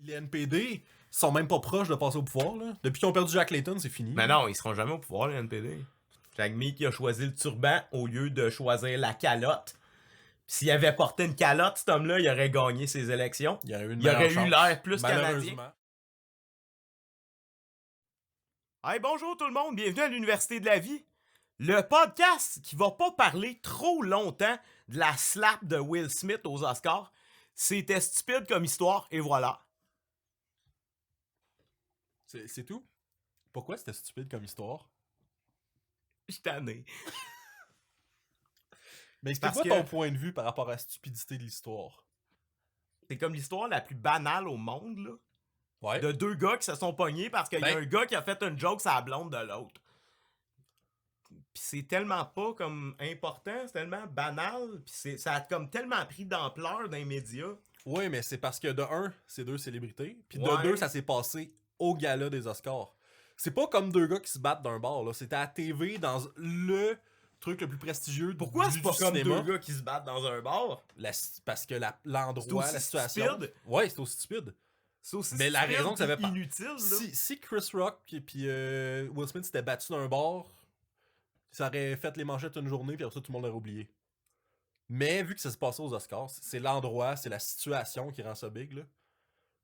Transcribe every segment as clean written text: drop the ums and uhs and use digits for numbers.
les NPD sont même pas proches de passer au pouvoir, là. Depuis qu'ils ont perdu Jack Layton, c'est fini. Mais non, ils seront jamais au pouvoir, les NPD. Jack Meek qui a choisi le turban au lieu de choisir la calotte. S'il avait porté une calotte, cet homme-là, il aurait gagné ses élections. Il y aurait eu, Il aurait eu l'air plus canadien. Malheureusement. Hey, bonjour tout le monde, bienvenue à l'Université de la vie. Le podcast qui va pas parler trop longtemps de la slap de Will Smith aux Oscars. C'était stupide comme histoire, et voilà. C'est tout? Pourquoi c'était stupide comme histoire? Je suis tanné. Mais c'était Parce quoi que- ton point de vue par rapport à la stupidité de l'histoire? C'est comme l'histoire la plus banale au monde, là. Ouais. De deux gars qui se sont pognés parce qu'il y a Ben- un gars qui a fait une joke sur la blonde de l'autre. Pis c'est tellement pas comme important, c'est tellement banal, pis ça a comme tellement pris d'ampleur dans les médias. Oui, mais c'est parce que de un, c'est deux célébrités, puis Ouais. de deux, ça s'est passé au gala des Oscars. C'est pas comme deux gars qui se battent d'un bar, là. C'était à la TV dans le truc le plus prestigieux Pourquoi c'est du pas comme cinéma. deux gars qui se battent dans un bar? Parce que l'endroit, C'est la aussi situation... stupide. Ouais, c'est aussi stupide. C'est aussi Mais la stupide raison que ça pis avait pas- inutile, là. Si Chris Rock et puis Will Smith s'étaient battus d'un bar, ça aurait fait les manchettes une journée, puis après ça, tout le monde l'aurait oublié. Mais vu que ça se passait aux Oscars, c'est l'endroit, c'est la situation qui rend ça big, là.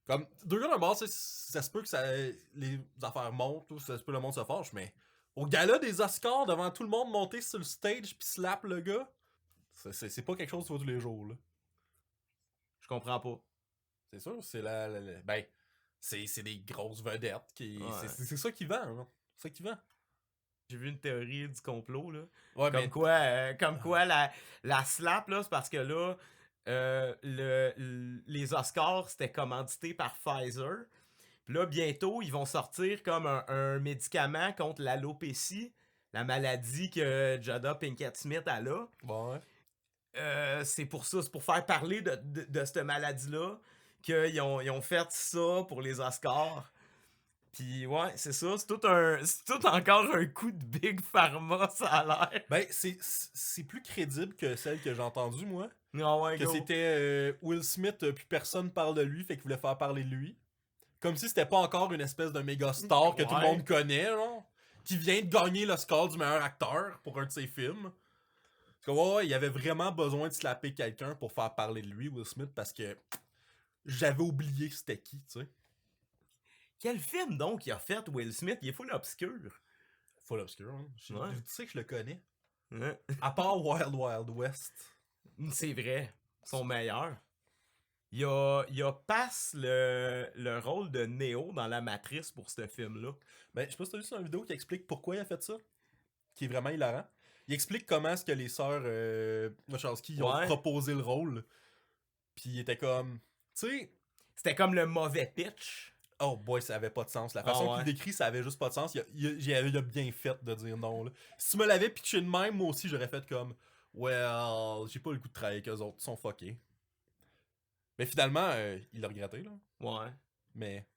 Comme, deux gars d'un bar, tu sais, ça se peut que les affaires montent, ou ça se peut que le monde se fâche, mais au gala des Oscars, devant tout le monde, monter sur le stage puis slap le gars, c'est pas quelque chose que tu vois tous les jours, là. Je comprends pas. C'est sûr, c'est ben, c'est des grosses vedettes qui... Ouais. C'est ça qui vend, hein. C'est ça qui vend. J'ai vu une théorie du complot, là. Ouais, Comme quoi la slap, là, c'est parce que là, les Oscars, c'était commandité par Pfizer. Puis là, bientôt, ils vont sortir comme un médicament contre l'alopécie, la maladie que Jada Pinkett Smith a là. Bon, ouais. C'est pour ça, c'est pour faire parler de cette maladie-là qu'ils ont fait ça pour les Oscars. Puis ouais, c'est ça, c'est tout encore un coup de Big Pharma, ça a l'air. Ben, c'est plus crédible que celle que j'ai entendue, moi. Ah ouais, Que gros. c'était Will Smith, puis personne parle de lui, fait qu'il voulait faire parler de lui. Comme si c'était pas encore une espèce de méga star que tout le Ouais. monde connaît, genre. Qui vient de gagner le score du meilleur acteur pour un de ses films. Parce que ouais, il avait vraiment besoin de slapper quelqu'un pour faire parler de lui, Will Smith, parce que j'avais oublié c'était qui, tu sais. Quel film donc il a fait Will Smith? Il est full obscur. Full obscur, hein. Ouais. Tu sais que je le connais. Hein? À part Wild Wild West. C'est vrai, son meilleur. Il a passe le rôle de Neo dans la Matrice pour ce film-là. Ben, je sais pas si t'as vu sur une vidéo qui explique pourquoi il a fait ça. Qui est vraiment hilarant. Il explique comment est-ce que les sœurs Wachowski ont Ouais. proposé le rôle. Puis il était comme... Tu sais... C'était comme le mauvais pitch. Oh boy, ça avait pas de sens. La Ah façon ouais. qu'il décrit, ça avait juste pas de sens. Il a bien fait de dire non. Là. Si tu me l'avais pitché de même, moi aussi, j'aurais fait comme... Well, j'ai pas le goût de travailler avec eux autres. Ils sont fuckés. Mais finalement, il l'a regretté, là. Ouais. Mais...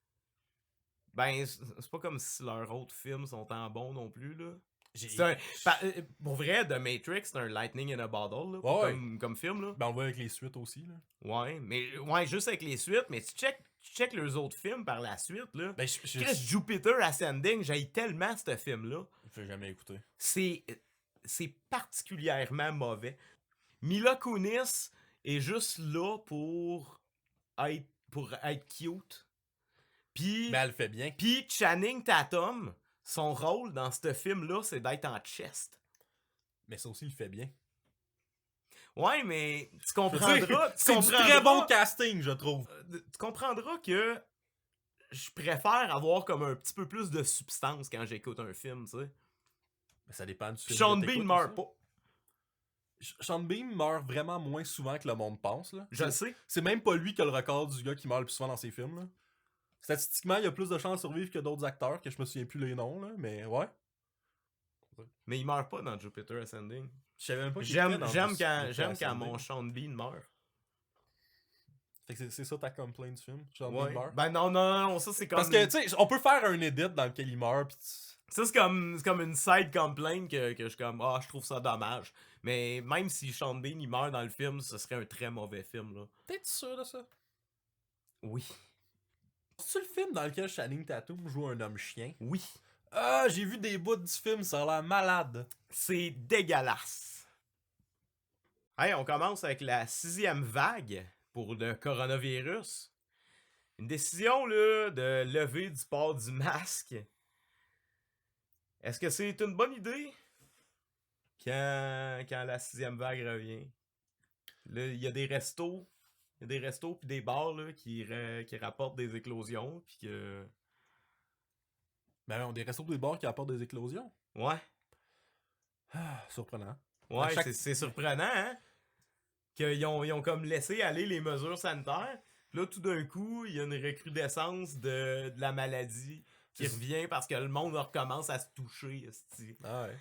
Ben, c'est pas comme si leurs autres films sont en bon non plus, là. j'ai- C'est pour vrai, The Matrix, c'est un lightning in a bottle, là, Ouais. comme film, là. Ben, on le voit avec les suites aussi, là. Ouais, mais ouais, juste avec les suites, mais tu check leurs autres films par la suite, là. Ben, Chris, Jupiter Ascending, j'haïs tellement ce film-là. Je l'ai jamais écouté. C'est particulièrement mauvais. Mila Kunis est juste là pour être cute. Puis Mais elle le fait bien. Puis Channing Tatum, son rôle dans ce film-là, c'est d'être en chest. Mais ça aussi, il le fait bien. Ouais, mais tu Je veux comprendras... dire, tu c'est du comprendras- très bon casting, je trouve. Tu comprendras que je préfère avoir comme un petit peu plus de substance quand j'écoute un film, tu sais. Mais ça dépend du film. Sean que t'écoutes Bean meurt aussi. pas. Sean Bean meurt vraiment moins souvent que le monde pense. Là. Je le sais. C'est même pas lui qui a le record du gars qui meurt le plus souvent dans ses films. Là. Statistiquement, il y a plus de chances de survivre que d'autres acteurs, que je me souviens plus les noms, là, mais ouais. Mais il meurt pas dans Jupiter Ascending. Je savais même pas qu'il J'aime était dans quand Ascending. mon Sean Bean meurt. Fait que c'est ça ta complainte du film, Sean Ouais. Bean meurt. Ben non, ça c'est comme... Parce que, tu sais, on peut faire un edit dans lequel il meurt, pis Ça, c'est comme une side complaint que je suis comme, je trouve ça dommage. Mais même si Sean Bean, il meurt dans le film, ce serait un très mauvais film, là. T'es sûr de ça? Oui. C'est-tu le film dans lequel Channing Tatum joue un homme chien? Oui. Ah, j'ai vu des bouts du film, ça a l'air malade. C'est dégueulasse. Hey, on commence avec la 6e vague pour le coronavirus. Une décision là, de lever du port du masque. Est-ce que c'est une bonne idée quand la 6e vague revient? Là, il y a des restos. Il y a des restos puis des bars là, qui rapportent des éclosions. Puis que. Ben, on a des restos des bars qui apportent des éclosions. Ouais. Ah, surprenant. Ouais, chaque- c'est surprenant, hein? Qu'ils ont comme laissé aller les mesures sanitaires. Là, tout d'un coup, il y a une recrudescence de la maladie qui revient parce que le monde recommence à se toucher. Esti. Ah ouais.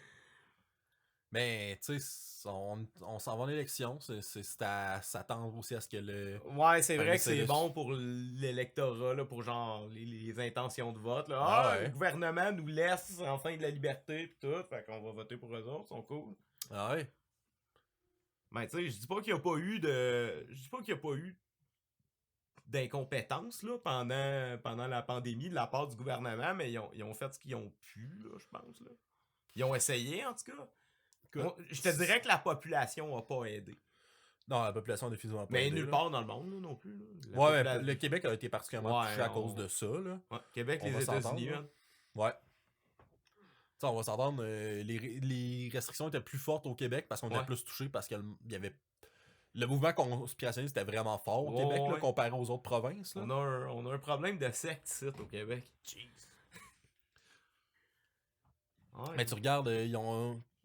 Mais, tu sais, on s'en va en élection. C'est à s'attendre aussi à ce que le. Ouais, c'est vrai que c'est c'est bon pour l'électorat, là, pour genre les intentions de vote. Là. Ah Ah, ouais. le gouvernement nous laisse enfin de la liberté pis tout, fait qu'on va voter pour eux autres, ils sont cool. Ah ouais. Ben, tu sais, je dis pas qu'il y a pas eu de. Je dis pas qu'il y a pas eu d'incompétence là, pendant la pandémie de la part du gouvernement, mais ils ont fait ce qu'ils ont pu, là, je pense. Là. Ils ont essayé, en tout cas. Je te dirais que la population a pas aidé. Non, la population a définitivement pas Mais aidé, nulle là. part dans le monde là, non plus. Là. Ouais, mais le Québec a été particulièrement Ouais, touché à cause de ça, là. Ouais, Québec, On les va États-Unis, s'entendre, man. Ouais. T'sais, on va s'entendre, les restrictions étaient plus fortes au Québec parce qu'on était plus touchés parce qu'il y avait. Le mouvement conspirationniste était vraiment fort au Québec, là, comparé aux autres provinces. Là. On a un problème de secte ici au Québec. Jeez. Ouais. Mais tu regardes, il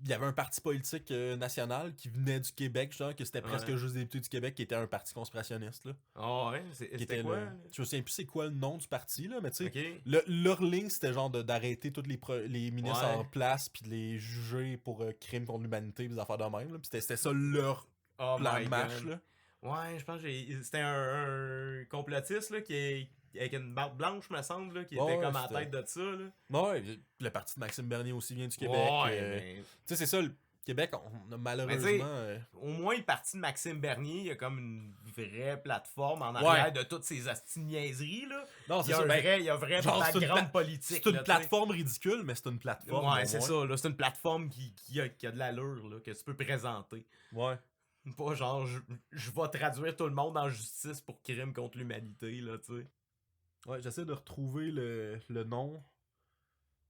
y avait un parti politique national qui venait du Québec, genre, que c'était presque juste des députés du Québec qui était un parti conspirationniste. Là. Ah ouais, c'était quoi? Je me souviens plus c'est quoi le nom du parti, là, mais tu sais, Okay. leur ligne c'était genre d'arrêter tous les ministres en place puis de les juger pour crimes contre l'humanité et des affaires de même. Là. Puis c'était ça leur plan de marche. Là. Ouais, je pense que c'était un complotiste là, avec une barbe blanche, me semble, là, qui était comme à la tête de ça. Là. Ouais, le parti de Maxime Bernier aussi vient du Québec. Ouais, Tu sais, c'est ça, le Québec, on a malheureusement. Au moins, le parti de Maxime Bernier, il y a comme une vraie plateforme en arrière de toutes ces niaiseries là. Non, c'est ça. Il y a un vrai background politique. C'est une plateforme ridicule, mais c'est une plateforme. Ouais, c'est ça. C'est une plateforme qui a de l'allure, là, que tu peux présenter. Ouais. Pas genre, je vais traduire tout le monde en justice pour crime contre l'humanité, là, tu sais. Ouais, j'essaie de retrouver le nom.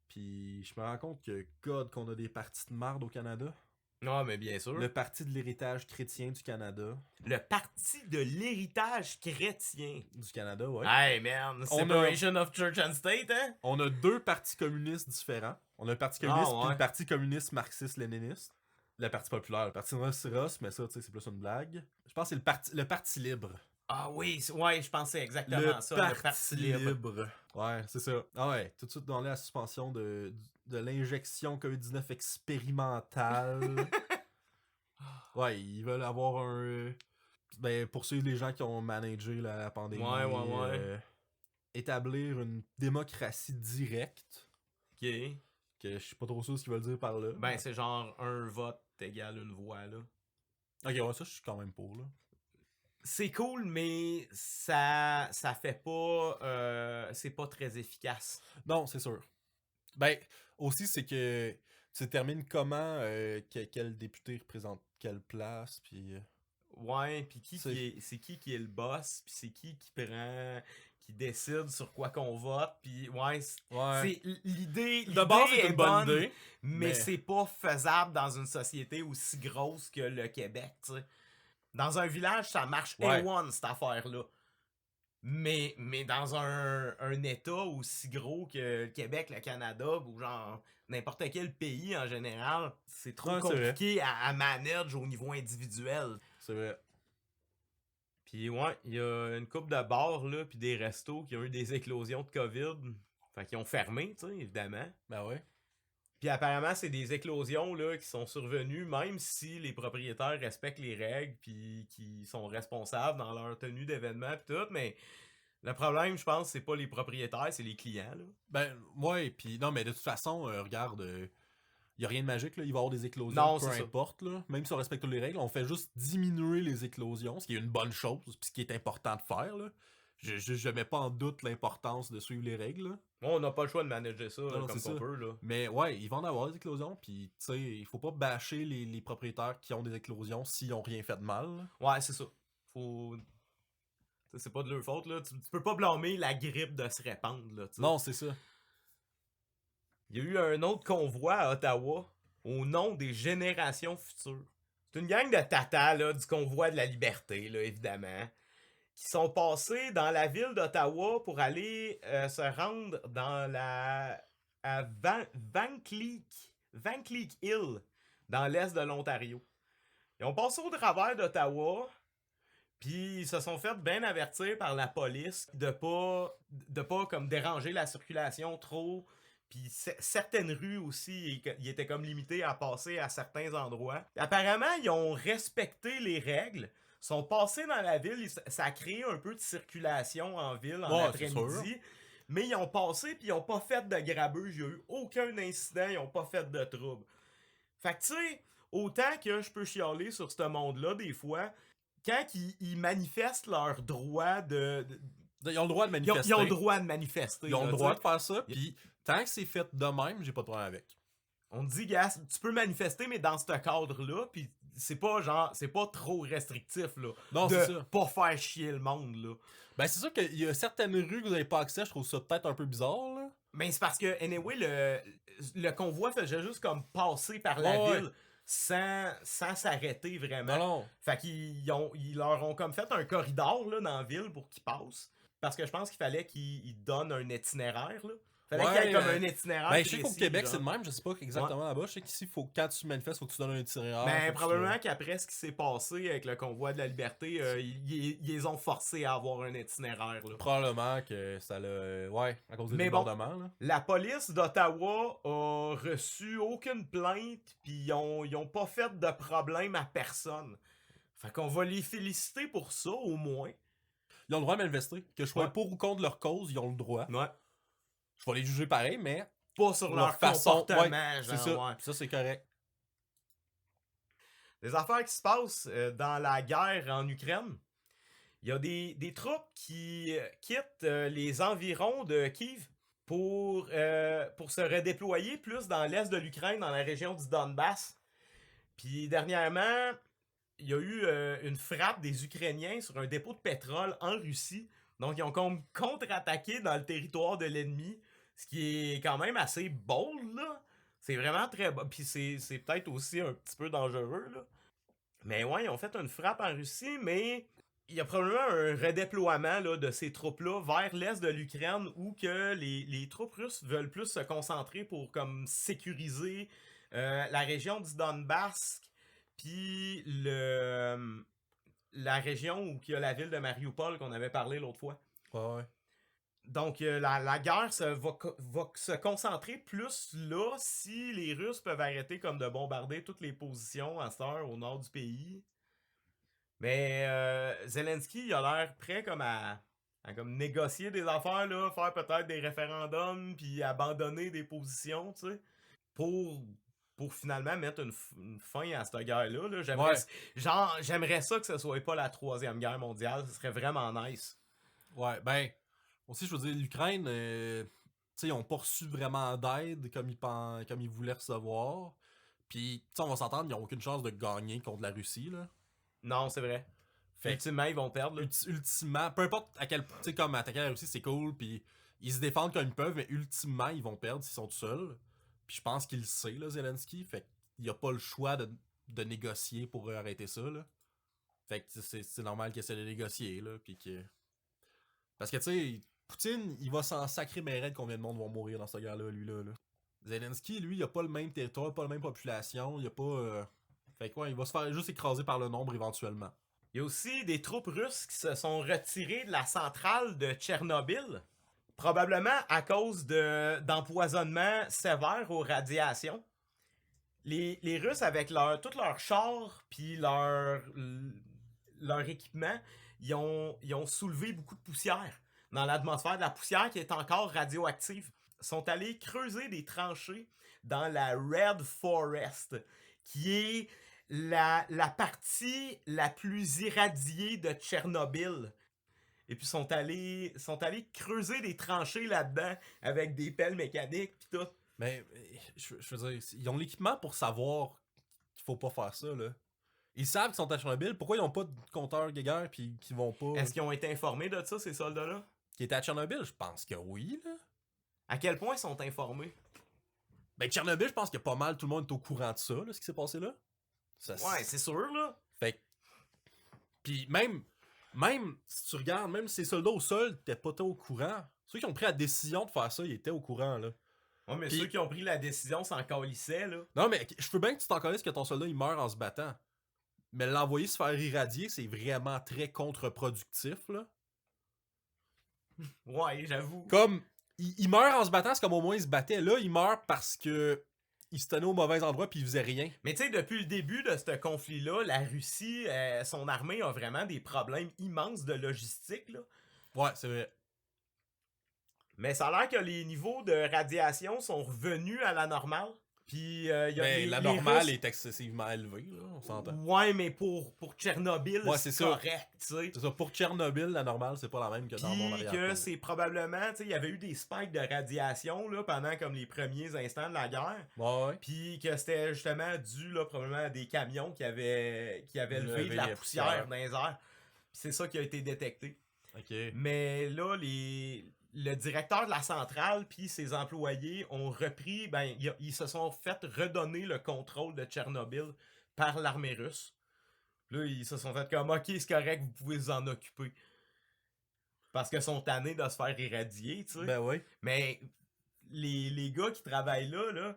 Puis je me rends compte que, God, qu'on a des partis de marde au Canada. Non, mais bien sûr. Le Parti de l'héritage chrétien du Canada. Le Parti de l'héritage chrétien. Du Canada, ouais. Hey, man. Separation of Church and State, hein? On a deux partis communistes différents. On a le Parti communiste et le Parti communiste marxiste-léniniste. Le Parti populaire, le Parti Ross, mais ça, tu sais, c'est plus une blague. Je pense que c'est le Parti libre. Ah oui, ouais, je pensais exactement ça. Le Parti libre. Ouais, c'est ça. Ah ouais, tout de suite dans la suspension de l'injection COVID-19 expérimentale. Ouais, ils veulent avoir un... Ben, poursuivre les gens qui ont managé la pandémie. Ouais. Établir une démocratie directe. Ok. Que je sais pas trop sûr ce qu'ils veulent dire par là. Ben, c'est genre un vote égale une voix, là. Ok, ouais, ça, je suis quand même pour, là. C'est cool, mais ça fait pas... c'est pas très efficace. Non, c'est sûr. Ben, aussi, c'est que tu détermines comment quel député représente quelle place, puis... Ouais, puis c'est qui est le boss, puis c'est qui prend... qui décide sur quoi qu'on vote, puis c'est l'idée de base c'est une bonne idée, mais c'est pas faisable dans une société aussi grosse que le Québec, tu sais. Dans un village, ça marche A1 cette affaire-là. Mais dans un état aussi gros que le Québec, le Canada, ou genre n'importe quel pays en général, c'est trop compliqué à manager au niveau individuel. C'est vrai. Puis ouais, il y a une couple de bars là, puis des restos qui ont eu des éclosions de COVID. Fait qu'ils ont fermé, tu sais, évidemment. Ben ouais. Puis apparemment, c'est des éclosions là, qui sont survenues même si les propriétaires respectent les règles puis qui sont responsables dans leur tenue d'événement pis tout, mais le problème, je pense, c'est pas les propriétaires, c'est les clients, là. Ben, ouais, puis non, mais de toute façon, regarde, y a rien de magique, là, il va y avoir des éclosions, peu importe, là. Même si on respecte les règles, on fait juste diminuer les éclosions, ce qui est une bonne chose, puis ce qui est important de faire, là. je mets pas en doute l'importance de suivre les règles, là. Bon, on n'a pas le choix de manager ça Non, comme c'est qu'on ça. peut, là. Mais ouais, ils vont en avoir des éclosions, puis tu sais, il faut pas bâcher les propriétaires qui ont des éclosions s'ils ont rien fait de mal, là. Ouais, c'est ça. Faut... t'sais, c'est pas de leur faute, là. Tu peux pas blâmer la grippe de se répandre, là, t'sais. Non, c'est ça. Il y a eu un autre convoi à Ottawa au nom des générations futures. C'est une gang de tatas, là, du convoi de la liberté, là, évidemment, qui sont passés dans la ville d'Ottawa pour aller se rendre dans la... à Van Cleek Hill, dans l'est de l'Ontario. Ils ont passé au travers d'Ottawa, puis ils se sont fait bien avertir par la police de pas comme déranger la circulation trop. Puis certaines rues aussi, ils étaient comme limités à passer à certains endroits. Apparemment, ils ont respecté les règles, sont passés dans la ville, ça a créé un peu de circulation en ville en Ouais, c'est sûr. après-midi. Mais ils ont passé puis ils ont pas fait de grabuge, il y a eu aucun incident, ils ont pas fait de trouble. Fait que tu sais, autant que je peux chialer sur ce monde-là des fois, quand ils manifestent leur droit Ils ont le droit de manifester. ils ont le droit de manifester. Ils ont là, le droit t'sais. de faire ça, puis tant que c'est fait de même, j'ai pas de problème avec. On te dit, gars, tu peux manifester, mais dans ce cadre-là, puis c'est pas genre, c'est pas trop restrictif, là. Non, de c'est ça. pas faire chier le monde, là. Ben, c'est sûr qu'il y a certaines rues que vous avez pas accès, je trouve ça peut-être un peu bizarre, là. Mais c'est parce que, anyway, le convoi faisait juste comme passer par la Ouais. ville sans s'arrêter vraiment. Non, non. Fait ils leur ont comme fait un corridor là, dans la ville pour qu'ils passent. Parce que je pense qu'il fallait qu'ils donnent un itinéraire, là. Fallait qu'il y ait Ouais, comme un itinéraire. Ben, je sais qu'au précis, Québec, genre. c'est le même, je sais pas exactement là-bas. Je sais qu'ici, quand tu manifestes, faut que tu donnes un itinéraire. Ben, faut que tu- probablement qu'après ce qui s'est passé avec le convoi de la liberté, ils les ont forcés à avoir un itinéraire, là. Probablement que ça l'a. Ouais, à cause des Mais bon. débordements, là. La police d'Ottawa a reçu aucune plainte, puis ils ont pas fait de problème à personne. Fait qu'on va les féliciter pour ça, au moins. Ils ont le droit de manifester. Que je sois Ouais. pour ou contre leur cause, ils ont le droit. Ouais. Je vais les juger pareil, mais Pas sur pour leur façon. comportement, Ouais, c'est genre, ça. ouais. Ça, c'est correct. Les affaires qui se passent dans la guerre en Ukraine, il y a des troupes qui quittent les environs de Kiev pour se redéployer plus dans l'est de l'Ukraine, dans la région du Donbass. Puis dernièrement, il y a eu une frappe des Ukrainiens sur un dépôt de pétrole en Russie. Donc, ils ont comme contre-attaqué dans le territoire de l'ennemi, ce qui est quand même assez bold, là. C'est vraiment très bon. Puis c'est peut-être aussi un petit peu dangereux, là. Mais ouais, ils ont fait une frappe en Russie, mais il y a probablement un redéploiement là, de ces troupes-là vers l'est de l'Ukraine où que les troupes russes veulent plus se concentrer pour comme sécuriser la région du Donbass, puis la région où il y a la ville de Mariupol qu'on avait parlé l'autre fois. Ouais. Donc la guerre va se concentrer plus là si les Russes peuvent arrêter comme de bombarder toutes les positions à cette heure au nord du pays. Mais Zelensky, il a l'air prêt comme à comme négocier des affaires, là, faire peut-être des référendums, puis abandonner des positions, tu sais, pour finalement mettre une fin à cette guerre-là. Là. J'aimerais ça que ce soit pas la troisième guerre mondiale, ce serait vraiment nice. Ouais, ben, aussi, je veux dire, l'Ukraine, tu sais, ils ont pas reçu vraiment d'aide comme ils voulaient recevoir. Puis, tu sais, on va s'entendre, ils ont aucune chance de gagner contre la Russie, là. Non, c'est vrai. Fait que, Ultimement, ils vont perdre. Là. ultimement, peu importe à quel. Tu sais, comme attaquer la Russie, c'est cool, puis ils se défendent comme ils peuvent, mais ultimement, ils vont perdre s'ils sont tout seuls. Puis je pense qu'il le sait, là, Zelensky. Fait qu'il a pas le choix de négocier pour arrêter ça, là. Fait que c'est normal qu'il essaie de négocier, là. Puis que. Parce que, tu sais, Poutine, il va s'en sacrer mais raide combien de monde vont mourir dans cette guerre-là, lui-là. Là. Zelensky, lui, il a pas le même territoire, pas la même population, il a pas. Fait quoi, il va se faire juste écraser par le nombre éventuellement. Il y a aussi des troupes russes qui se sont retirées de la centrale de Tchernobyl, probablement à cause d'empoisonnement sévère aux radiations. Les Russes, avec tous leurs chars puis leur équipement, ils ont soulevé beaucoup de poussière dans l'atmosphère, de la poussière qui est encore radioactive. Ils sont allés creuser des tranchées dans la Red Forest, qui est la partie la plus irradiée de Tchernobyl. Et puis sont allés creuser des tranchées là-dedans avec des pelles mécaniques pis tout. Mais, je veux dire, ils ont l'équipement pour savoir qu'il faut pas faire ça, là. Ils savent qu'ils sont à Chernobyl, pourquoi ils ont pas de compteur Geiger pis qu'ils vont pas... Est-ce qu'ils ont été informés de ça, ces soldats-là? Qui étaient à Tchernobyl? Je pense que oui, là. À quel point ils sont informés? Ben, Tchernobyl, je pense que pas mal tout le monde est au courant de ça, là, ce qui s'est passé là. Ça, Ouais, c'est sûr, là. Fait que... Pis même si tu regardes, même ces soldats au sol, t'es pas au courant. Ceux qui ont pris la décision de faire ça, ils étaient au courant, là. Ouais, mais Pis- ceux qui ont pris la décision s'en calissaient, là. Non, mais je veux bien que tu t'en connaisses que ton soldat, il meurt en se battant. Mais l'envoyer se faire irradier, c'est vraiment très contre-productif, là. Ouais, j'avoue. Comme, il meurt en se battant, c'est comme au moins il se battait. Là, il meurt parce que il se tenait au mauvais endroit puis il faisait rien. Mais tu sais, depuis le début de ce conflit-là, la Russie, son armée a vraiment des problèmes immenses de logistique, là. Ouais, c'est vrai. Mais ça a l'air que les niveaux de radiation sont revenus à la normale. Puis y a Mais la les normale Russes- est excessivement élevée, là, on s'entend. Ouais, mais pour Tchernobyl, Ouais, c'est c'est ça. correct, tu sais. C'est ça, pour Tchernobyl, la normale, c'est pas la même que dans mon Puis arrière. que c'est probablement, tu sais, il y avait eu des spikes de radiation là, pendant comme les premiers instants de la guerre. Ouais. Puis que c'était justement dû là, probablement à des camions qui avaient levé de la les poussière poussières. dans les airs. Puis c'est ça qui a été détecté. Ok. Mais là, le directeur de la centrale puis ses employés ont repris, ben, ils se sont fait redonner le contrôle de Tchernobyl par l'armée russe. Là, ils se sont fait comme, ok, c'est correct, vous pouvez vous en occuper. Parce qu'ils sont tannés de se faire irradier, tu sais. Ben oui. Mais les gars qui travaillent là,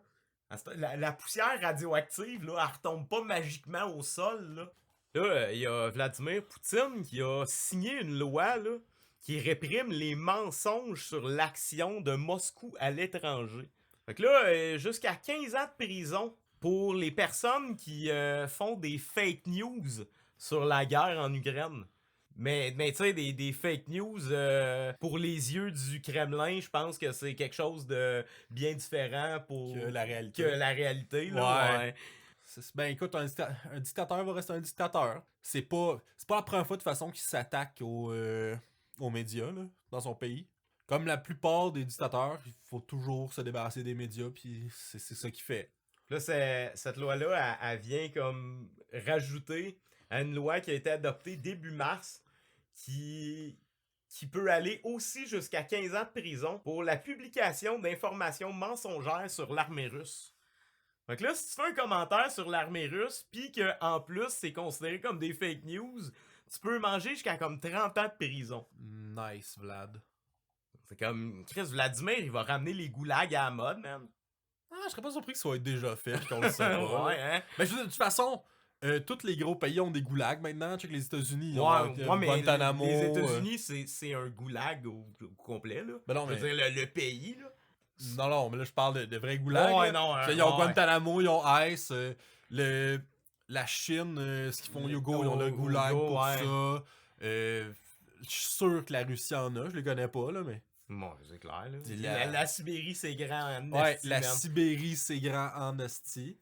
la poussière radioactive, là, elle retombe pas magiquement au sol, là. Là, il y a Vladimir Poutine qui a signé une loi, là, qui réprime les mensonges sur l'action de Moscou à l'étranger. Fait que là, jusqu'à 15 ans de prison pour les personnes qui font des fake news sur la guerre en Ukraine. Mais tu sais, des fake news pour les yeux du Kremlin, je pense que c'est quelque chose de bien différent pour Que la réalité. que la réalité. Là, ouais. Ben écoute, un dictateur va rester un dictateur. C'est pas la première fois de façon qu'il s'attaque aux médias là, dans son pays. Comme la plupart des dictateurs, il faut toujours se débarrasser des médias, puis c'est ça qu'il fait. Là, cette loi-là, elle vient comme rajouter à une loi qui a été adoptée début mars qui peut aller aussi jusqu'à 15 ans de prison pour la publication d'informations mensongères sur l'armée russe. Donc là, si tu fais un commentaire sur l'armée russe, pis que en plus c'est considéré comme des fake news, tu peux manger jusqu'à comme 30 ans de prison. Nice, Vlad. C'est comme, Chris Vladimir, il va ramener les goulags à la mode, man. Ah, je serais pas surpris que ça soit déjà fait, qu'on le sait pas. Ouais, hein? Mais je veux dire, de toute façon, tous les gros pays ont des goulags maintenant. Tu sais que les États-Unis, ils ont Ouais, mais Guantanamo. les États-Unis, c'est un goulag au complet, là. Ben non, Je veux dire, le pays, là. Non, mais là, je parle de vrais goulags. Ouais, là. non, Tu sais, ils ont Guantanamo, ils ont Ice, la Chine, ce qu'ils font Yugo, ils ont le goulag Yugo, pour ouais. ça. Je suis sûr que la Russie en a, je les connais pas, là, mais... Bon, c'est clair, là. C'est La Sibérie, c'est grand en Ouais, esti, la man. Sibérie, c'est grand en esti.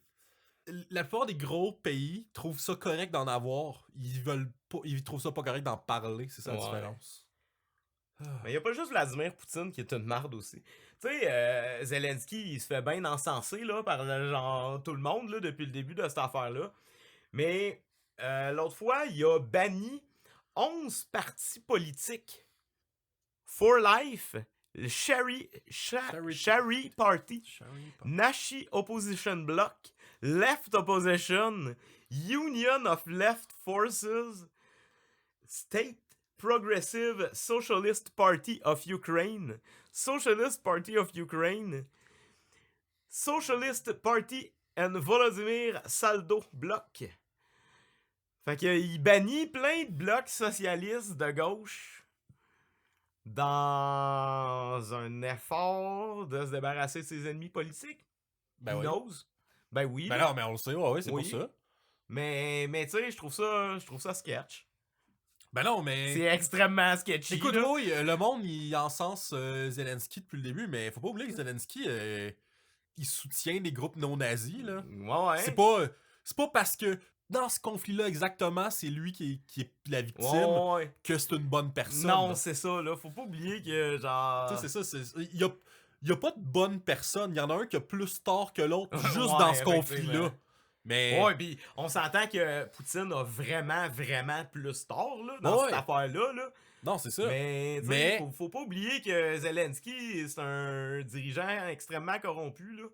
La plupart des gros pays trouvent ça correct d'en avoir. Ils veulent pas, ils trouvent ça pas correct d'en parler, c'est ça la Ouais. différence. Mais y a pas juste Vladimir Poutine qui est une marde aussi. Tu sais, Zelensky, il se fait bien encenser, là, par genre tout le monde, là, depuis le début de cette affaire-là. Mais l'autre fois, il a banni 11 partis politiques. For Life, le Shari Party, Nashi Opposition Bloc, Left Opposition, Union of Left Forces, State Progressive Socialist Party of Ukraine, Socialist Party of Ukraine, Socialist Party and Volodymyr Saldo Bloc. Fait qu'il bannit plein de blocs socialistes de gauche dans un effort de se débarrasser de ses ennemis politiques. Ben Who oui. knows? Ben oui. Ben là. non, mais on le sait, ouais, c'est Oui. pour ça. Mais tu sais, je trouve ça sketch. Ben non, mais... C'est extrêmement sketchy. Écoute, là. oui, le monde, il encense Zelensky depuis le début, mais faut pas oublier que Zelensky, il soutient des groupes non-nazis, là. Ouais. C'est pas parce que dans ce conflit-là exactement, c'est lui qui est la victime, Ouais. que c'est une bonne personne. Non, là. c'est ça, là. Faut pas oublier que, Tu genre... sais, c'est ça. Il y a pas de bonne personne. Il y en a un qui a plus tort que l'autre juste Ouais, dans ce effectivement. conflit-là. Mais. Ouais, pis on s'entend que Poutine a vraiment, vraiment plus tort, là, dans Ouais. cette affaire-là, là. Non, c'est ça. Mais, tu sais, Mais- faut pas oublier que Zelensky, c'est un dirigeant extrêmement corrompu, là.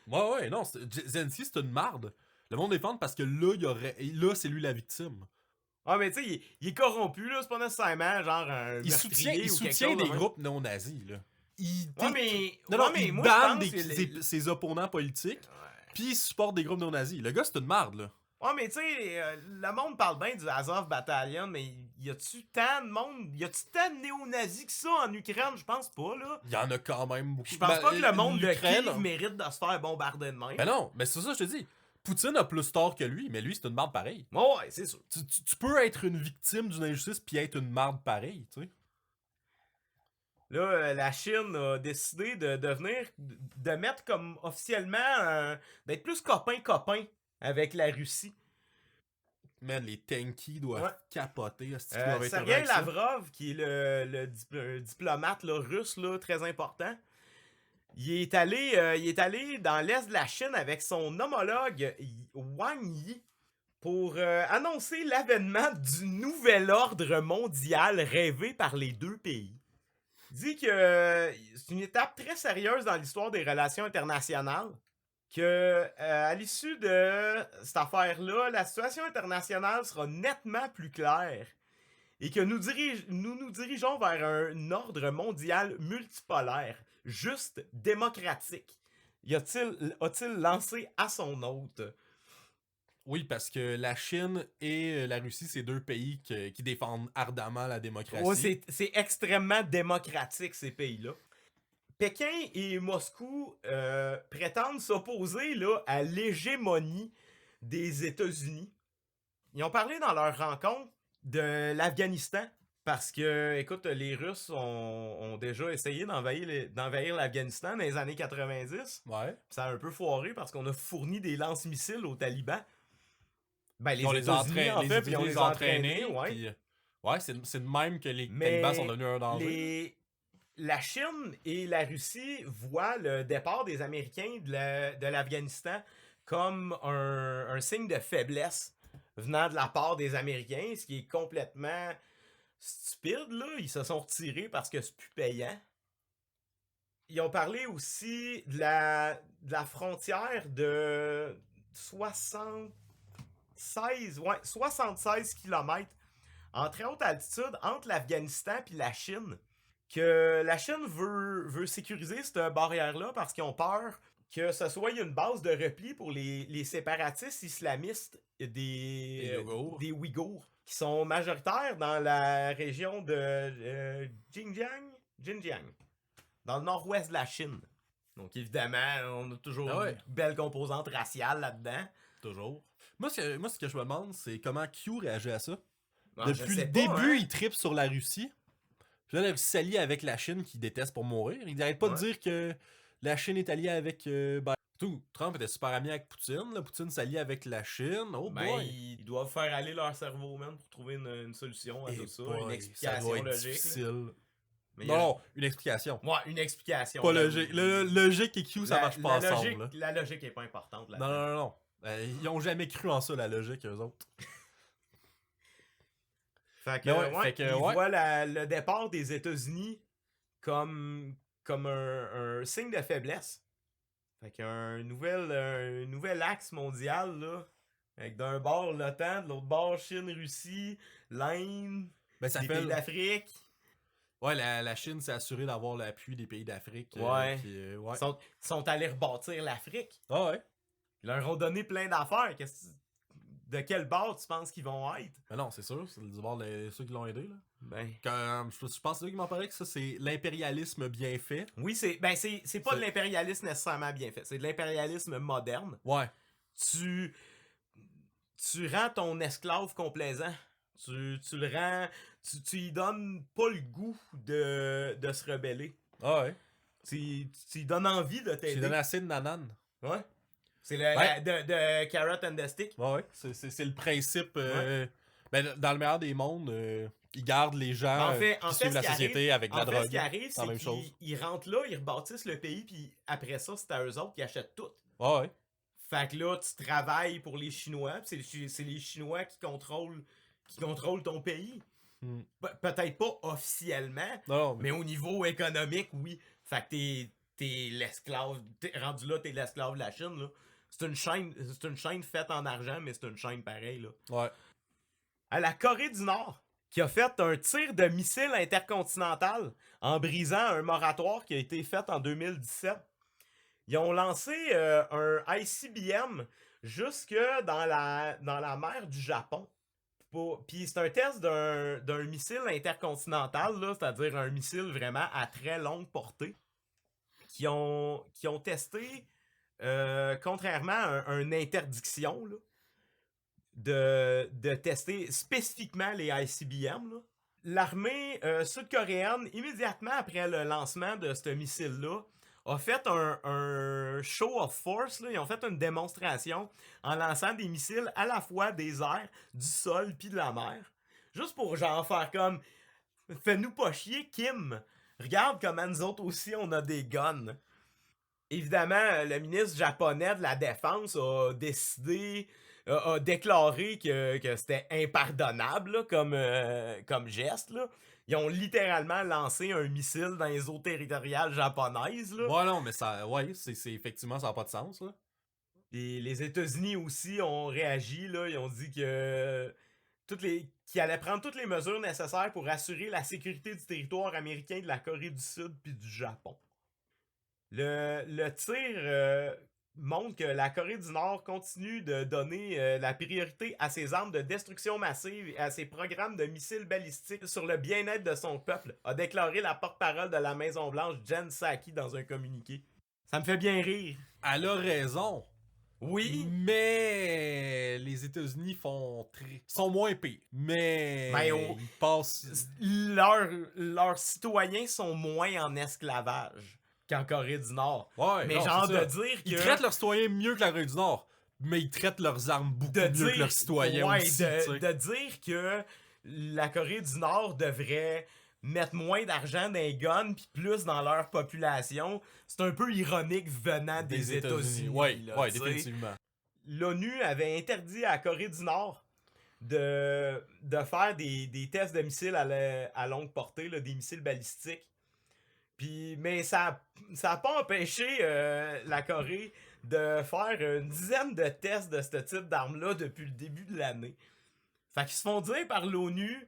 Ouais, non. Zelensky, c'est une marde. Le monde défend parce que là, c'est lui la victime. Ah, mais tu sais, il est corrompu, là. C'est pas nécessairement, genre, un Il soutient, meurtrier ou quelque des chose de même. groupes non-nazis, là. Ouais, mais... Non, ouais, non, mais il moi, je banne pense que ses opposants politiques, Ouais. puis il supporte des groupes non-nazis. Le gars, c'est une marde, là. Ouais, mais tu sais, le monde parle bien du Azov Battalion, mais y a-tu tant de monde, y a-tu tant de néo-nazis que ça en Ukraine? Je pense pas, là. Il y en a quand même beaucoup. Je pense pas que le monde de l'Ukraine- Kiev mérite de se faire bombarder de même. Ben non, mais c'est ça que je te dis. Poutine a plus tort que lui, mais lui, c'est une marde pareille. Ouais, c'est sûr. Tu peux être une victime d'une injustice puis être une marde pareille, tu sais. Là, la Chine a décidé de mettre comme officiellement, d'être plus copain-copain avec la Russie. Man, les tankies doivent Ouais. capoter. Est-ce qu'ils doivent être heureux Sergei avec ça? Lavrov, qui est le diplomate là, russe là, très important, il est allé dans l'est de la Chine avec son homologue Wang Yi pour annoncer l'avènement du nouvel ordre mondial rêvé par les deux pays. Il dit que c'est une étape très sérieuse dans l'histoire des relations internationales, que à l'issue de cette affaire-là, la situation internationale sera nettement plus claire et que nous nous dirigeons vers un ordre mondial multipolaire, juste démocratique. A-t-il lancé à son hôte? Oui, parce que la Chine et la Russie, c'est deux pays qui défendent ardemment la démocratie. Ouais, c'est extrêmement démocratique, ces pays-là. Pékin et Moscou prétendent s'opposer là, à l'hégémonie des États-Unis. Ils ont parlé dans leur rencontre de l'Afghanistan. Parce que, écoute, les Russes ont déjà essayé d'envahir l'Afghanistan dans les années 90. Ouais. Ça a un peu foiré parce qu'on a fourni des lance-missiles aux talibans. Ben, les Ils ont les États-Unis, en fait, puis on les a entraînés. entraînés, ouais. Puis, ouais, c'est de même que les Mais talibans sont devenus un danger. la Chine et la Russie voient le départ des Américains de l'Afghanistan comme un signe de faiblesse venant de la part des Américains, ce qui est complètement stupide, là. Ils se sont retirés parce que c'est plus payant. Ils ont parlé aussi de la frontière de 76 km en très haute altitude entre l'Afghanistan et la Chine. Que la Chine veut sécuriser cette barrière-là parce qu'ils ont peur que ce soit une base de repli pour les séparatistes islamistes des Ouïghours, qui sont majoritaires dans la région de Xinjiang, dans le nord-ouest de la Chine. Donc évidemment, on a toujours une belle composante raciale là-dedans. Toujours. Moi, ce que je me demande, c'est comment Q réagit à ça. Ah, Depuis le début, il tripe sur la Russie. Puis là, la Russie s'allie avec la Chine qui déteste pour mourir. Il n'arrête pas de dire que la Chine est alliée avec... Trump était super ami avec Poutine. Là. Poutine s'allie avec la Chine. Oh boy! Ils doivent faire aller leur cerveau, man, pour trouver une solution à tout ça. Une explication ça doit être logique. difficile. Mais non, une explication. Ouais, une explication. Pas logique. Logique et Q, ça marche pas ensemble. La logique est pas importante là. Non. Ils ont jamais cru en ça, la logique, eux autres. Fait que, ils voient le départ des États-Unis comme un signe de faiblesse. Fait qu'un nouvel axe mondial, là, avec d'un bord l'OTAN, de l'autre bord Chine, Russie, l'Inde, les pays d'Afrique. Ouais, la Chine s'est assurée d'avoir l'appui des pays d'Afrique. Ils sont allés rebâtir l'Afrique. Ah ouais. Ils leur ont donné plein d'affaires. De quel bord tu penses qu'ils vont être? Ben non, c'est sûr, c'est du bord de ceux qui l'ont aidé, là. Je pense que qui m'en paraît que ça, c'est l'impérialisme bien fait. Oui, c'est pas de l'impérialisme nécessairement bien fait. C'est de l'impérialisme moderne. Ouais. Tu rends ton esclave complaisant. Tu le rends... Tu lui donnes pas le goût de se rebeller. Ah ouais. Tu lui donnes envie de t'aider. Tu lui donnes assez de nanane. Ouais. C'est Ouais. de Carrot and the Stick. Ouais. C'est le principe. Ben, dans le meilleur des mondes, ils gardent les gens En qui fait, suivent la société avec de la drogue. ce qui arrive, C'est la c'est même chose. qu'ils rentrent là, ils rebâtissent le pays, puis après ça, c'est à eux autres qui achètent tout. Ouais. Fait que là, tu travailles pour les Chinois, pis c'est les Chinois qui contrôlent ton pays. Hmm. Peut-être pas officiellement, Non, mais au niveau économique, oui. Fait que t'es l'esclave. Rendu là, t'es l'esclave de la Chine, là. C'est une chaîne faite en argent, mais c'est une chaîne pareille, là. Ouais. À la Corée du Nord, qui a fait un tir de missile intercontinental en brisant un moratoire qui a été fait en 2017. Ils ont lancé un ICBM jusque dans la mer du Japon. Puis c'est un test d'un missile intercontinental, là, c'est-à-dire un missile vraiment à très longue portée, qui ont testé, contrairement à une interdiction, là, de tester spécifiquement les ICBM. Là. L'armée sud-coréenne, immédiatement après le lancement de ce missile-là, a fait un show of force. Là. Ils ont fait une démonstration en lançant des missiles à la fois des airs, du sol puis de la mer. Juste pour genre faire comme fais-nous pas chier, Kim. Regarde comment nous autres aussi on a des guns. Évidemment, le ministre japonais de la Défense a décidé, a déclaré que c'était impardonnable là, comme geste. Là. Ils ont littéralement lancé un missile dans les eaux territoriales japonaises. Là. Ouais, non, mais ça. Ouais, c'est effectivement, ça n'a pas de sens, là. Et les États-Unis aussi ont réagi. Là. Ils ont dit que qu'ils allaient prendre toutes les mesures nécessaires pour assurer la sécurité du territoire américain, de la Corée du Sud puis du Japon. Le tir montre que la Corée du Nord continue de donner la priorité à ses armes de destruction massive et à ses programmes de missiles balistiques sur le bien-être de son peuple, a déclaré la porte-parole de la Maison-Blanche, Jen Psaki, dans un communiqué. Ça me fait bien rire. Elle a raison. Oui, Mais les États-Unis sont moins pires. Mais Ben, ils passent. leurs citoyens sont moins en esclavage qu'en Corée du Nord. Ouais, Mais non, genre c'est de ça. dire que... Ils traitent leurs citoyens mieux que la Corée du Nord. Mais ils traitent leurs armes beaucoup mieux que leurs citoyens ouais, aussi. tu sais. de dire que la Corée du Nord devrait mettre moins d'argent dans les guns puis plus dans leur population, c'est un peu ironique venant des États-Unis. Ouais, là, ouais, tu sais. définitivement. L'ONU avait interdit à la Corée du Nord de faire des tests de missiles à longue portée, là, des missiles balistiques. Puis, mais ça a pas empêché la Corée de faire une dizaine de tests de ce type d'armes-là depuis le début de l'année. Fait qu'ils se font dire par l'ONU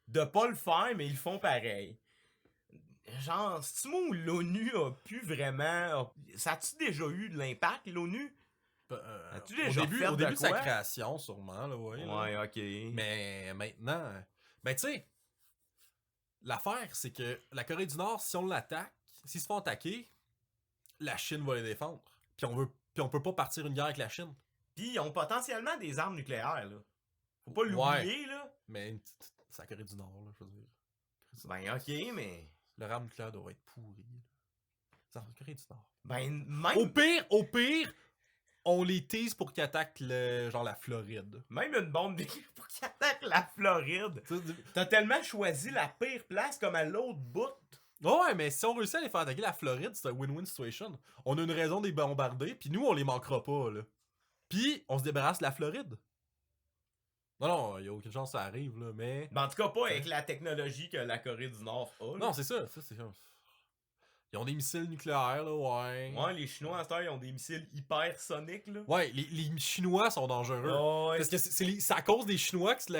de pas le faire, mais ils le font pareil. Genre, c'est-tu moi où l'ONU a pu vraiment... Ça a-tu déjà eu de l'impact, l'ONU? As-tu déjà fait Au début de sa quoi? création, sûrement, là, ouais. là. Ouais, ok. Mais maintenant. Ben, tu sais, l'affaire, c'est que la Corée du Nord, si on l'attaque, s'ils se font attaquer, la Chine va les défendre. Puis on peut pas partir une guerre avec la Chine. Puis ils ont potentiellement des armes nucléaires, là. Faut pas l'oublier, là. Mais c'est la Corée du Nord, là, je veux dire. Ben, ok, mais... Le rame nucléaire doit être pourri. C'est la Corée du Nord. Ben, même... Au pire, on les tease pour qu'ils attaquent genre la Floride. Même une bombe pour qu'ils attaquent la Floride. T'as tellement choisi la pire place comme à l'autre bout. Ouais, mais si on réussit à les faire attaquer la Floride, c'est un win-win situation. On a une raison de les bombarder, puis nous, on les manquera pas, là. Puis, on se débarrasse de la Floride. Non, y a aucune chance que ça arrive, là, mais... Ben, en tout cas, pas avec la technologie que la Corée du Nord a. Là. Non, c'est ça, Ils ont des missiles nucléaires, là, ouais. Ouais, les Chinois, à cette heure, ils ont des missiles hypersoniques, là. Ouais, les Chinois sont dangereux. Oh, ouais, Parce que c'est à cause des Chinois que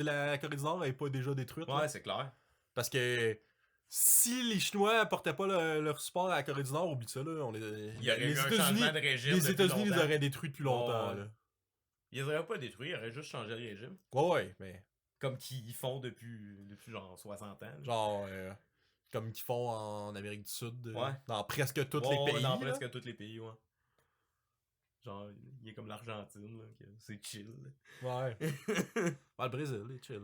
la Corée du Nord n'est pas déjà détruite. ouais là. c'est clair. Parce que si les Chinois apportaient pas leur support à la Corée du Nord, oublie ça, là. Il y aurait eu un changement de régime. Les depuis États-Unis les longtemps. auraient détruits depuis longtemps, Ouais. là. Ils les auraient pas détruits, ils auraient juste changé de régime. Ouais, mais. Comme qu'ils font depuis genre 60 ans. là. Genre, comme qu'ils font en Amérique du Sud, Ouais. dans presque tous Ouais, les pays. dans là. presque tous les pays, ouais. Genre, il est comme l'Argentine, là, que c'est chill. Ouais. Ouais, le Brésil, il est chill.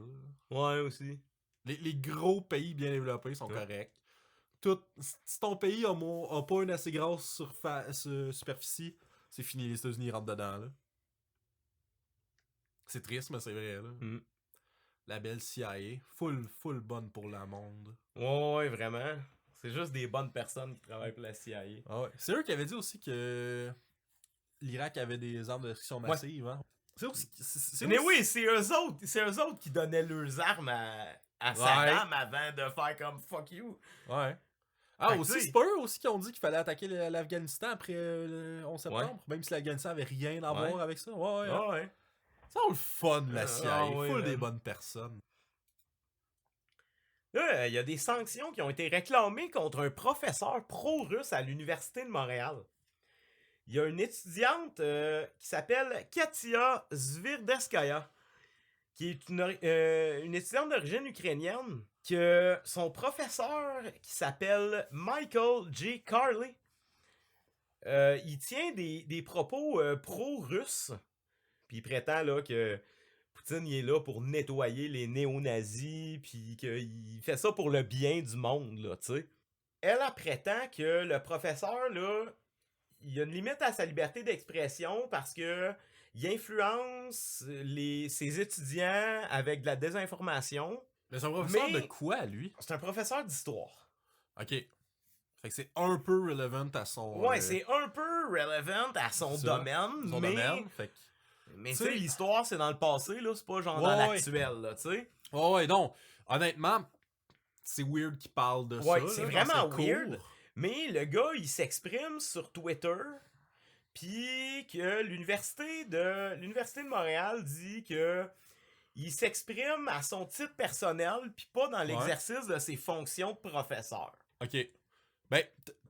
là. Ouais, aussi. Les gros pays bien développés sont Ouais. corrects. Si ton pays a pas une assez grosse superficie c'est fini, les États-Unis rentrent dedans, là. C'est triste, mais c'est vrai, là. Mm. La belle CIA, full bonne pour le monde. Ouais, vraiment. C'est juste des bonnes personnes qui travaillent pour la CIA. Ah ouais. C'est eux qui avaient dit aussi que l'Irak avait des armes de destruction massive, hein. C'est aussi... Mais oui, c'est eux autres qui donnaient leurs armes à Saddam avant de faire comme fuck you. Ouais. Ah, Fait que aussi, t'sais- c'est pas eux aussi qui ont dit qu'il fallait attaquer l'Afghanistan après le 11 septembre, même si l'Afghanistan avait rien à voir avec ça. Ouais, ouais. Ouais. C'est le fun, la CIA. Ah ouais, Full man. des bonnes personnes. Là, il y a des sanctions qui ont été réclamées contre un professeur pro-russe à l'Université de Montréal. Il y a une étudiante qui s'appelle Katia Zvirdeskaya, qui est une étudiante d'origine ukrainienne, que son professeur, qui s'appelle Michael J. Carley, il tient des propos pro-russes, puis il prétend là que Poutine il est là pour nettoyer les néo-nazis, puis qu'il fait ça pour le bien du monde, là, tu sais. Elle prétend que le professeur, là, il y a une limite à sa liberté d'expression parce que il influence ses étudiants avec de la désinformation. Mais c'est un professeur Mais- de quoi, lui? C'est un professeur d'histoire. Ok. Fait que c'est un peu relevant à son... Ouais, c'est un peu relevant à son C'est ça, domaine, son mais... domaine. Fait que... Mais tu Tu sais, sais- l'histoire, c'est dans le passé, là, c'est pas genre dans Ouais, l'actuel, là, tu sais. Oh, ouais, non. Honnêtement, c'est weird qu'il parle de Ouais, ça. c'est là, vraiment dans ses weird. cours. Mais le gars, il s'exprime sur Twitter, puis que l'université de Montréal dit que il s'exprime à son titre personnel, puis pas dans l'exercice de ses fonctions de professeur. Ok. Ben,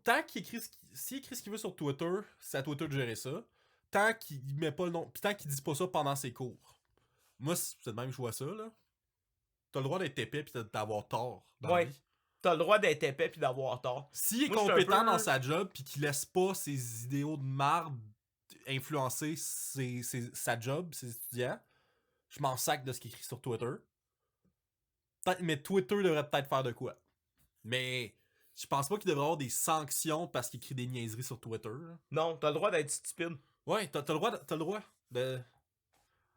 tant qu'il écrit s'il écrit ce qu'il veut sur Twitter, c'est à Twitter de gérer ça. Tant qu'il met pas le nom. Puis tant qu'il dit pas ça pendant ses cours. Moi, c'est de même que je vois ça, là. T'as le droit d'être épais pis d'avoir tort dans Ouais. la vie. T'as le droit d'être épais puis d'avoir tort. S'il est Moi, je suis un compétent peu- dans sa job pis qu'il laisse pas ses idéaux de marde influencer sa job, ses étudiants, je m'en sac de ce qu'il écrit sur Twitter. Mais Twitter devrait peut-être faire de quoi. Mais je pense pas qu'il devrait avoir des sanctions parce qu'il écrit des niaiseries sur Twitter. Là. Non, t'as le droit d'être stupide. Ouais, t'as le droit de...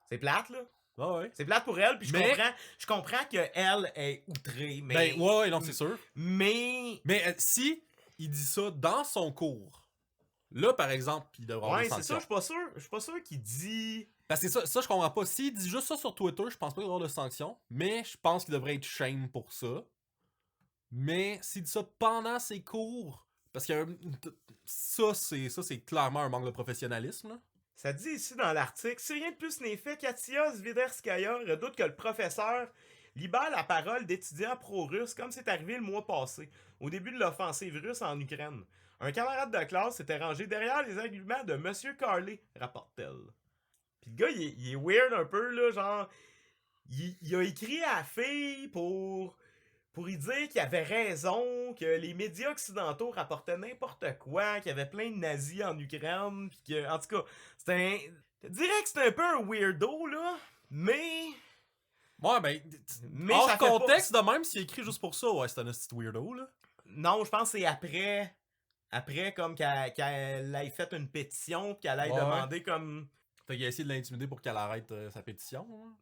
C'est plate, là. Ah ouais. C'est plate pour elle, puis Mais- je comprends qu'elle est outrée, mais... Ben ouais, non, c'est sûr. Mais... Mais si il dit ça dans son cours, là, par exemple, il devrait avoir Ouais, des c'est ça, sanctions. je suis pas sûr qu'il dit... Parce que ça, je comprends pas. S'il dit juste ça sur Twitter, je pense pas qu'il va y avoir de sanctions. Mais je pense qu'il devrait être shame pour ça. Mais s'il dit ça pendant ses cours, parce que ça, c'est clairement un manque de professionnalisme. Là. Ça dit ici dans l'article, si rien de plus n'est fait, Katia Zviderskaya redoute que le professeur libère la parole d'étudiants pro-russes comme c'est arrivé le mois passé, au début de l'offensive russe en Ukraine. Un camarade de classe s'était rangé derrière les arguments de Monsieur Carley, rapporte-t-elle. Puis le gars, il est weird un peu, là, genre... Il a écrit à la fille pour y dire qu'il avait raison, que les médias occidentaux rapportaient n'importe quoi, qu'il y avait plein de nazis en Ukraine, pis que, en tout cas, c'est un... Je dirais que c'est un peu un weirdo, là, mais... Ouais, ben, Mais hors ça fait contexte, de même, s'il écrit juste pour ça, ouais, c'est un petit weirdo, là. Non, je pense que c'est après comme qu'elle ait fait une pétition, pis qu'elle ait Ouais. demandé comme... Fait qu'il a essayé de l'intimider pour qu'elle arrête sa pétition. Hein.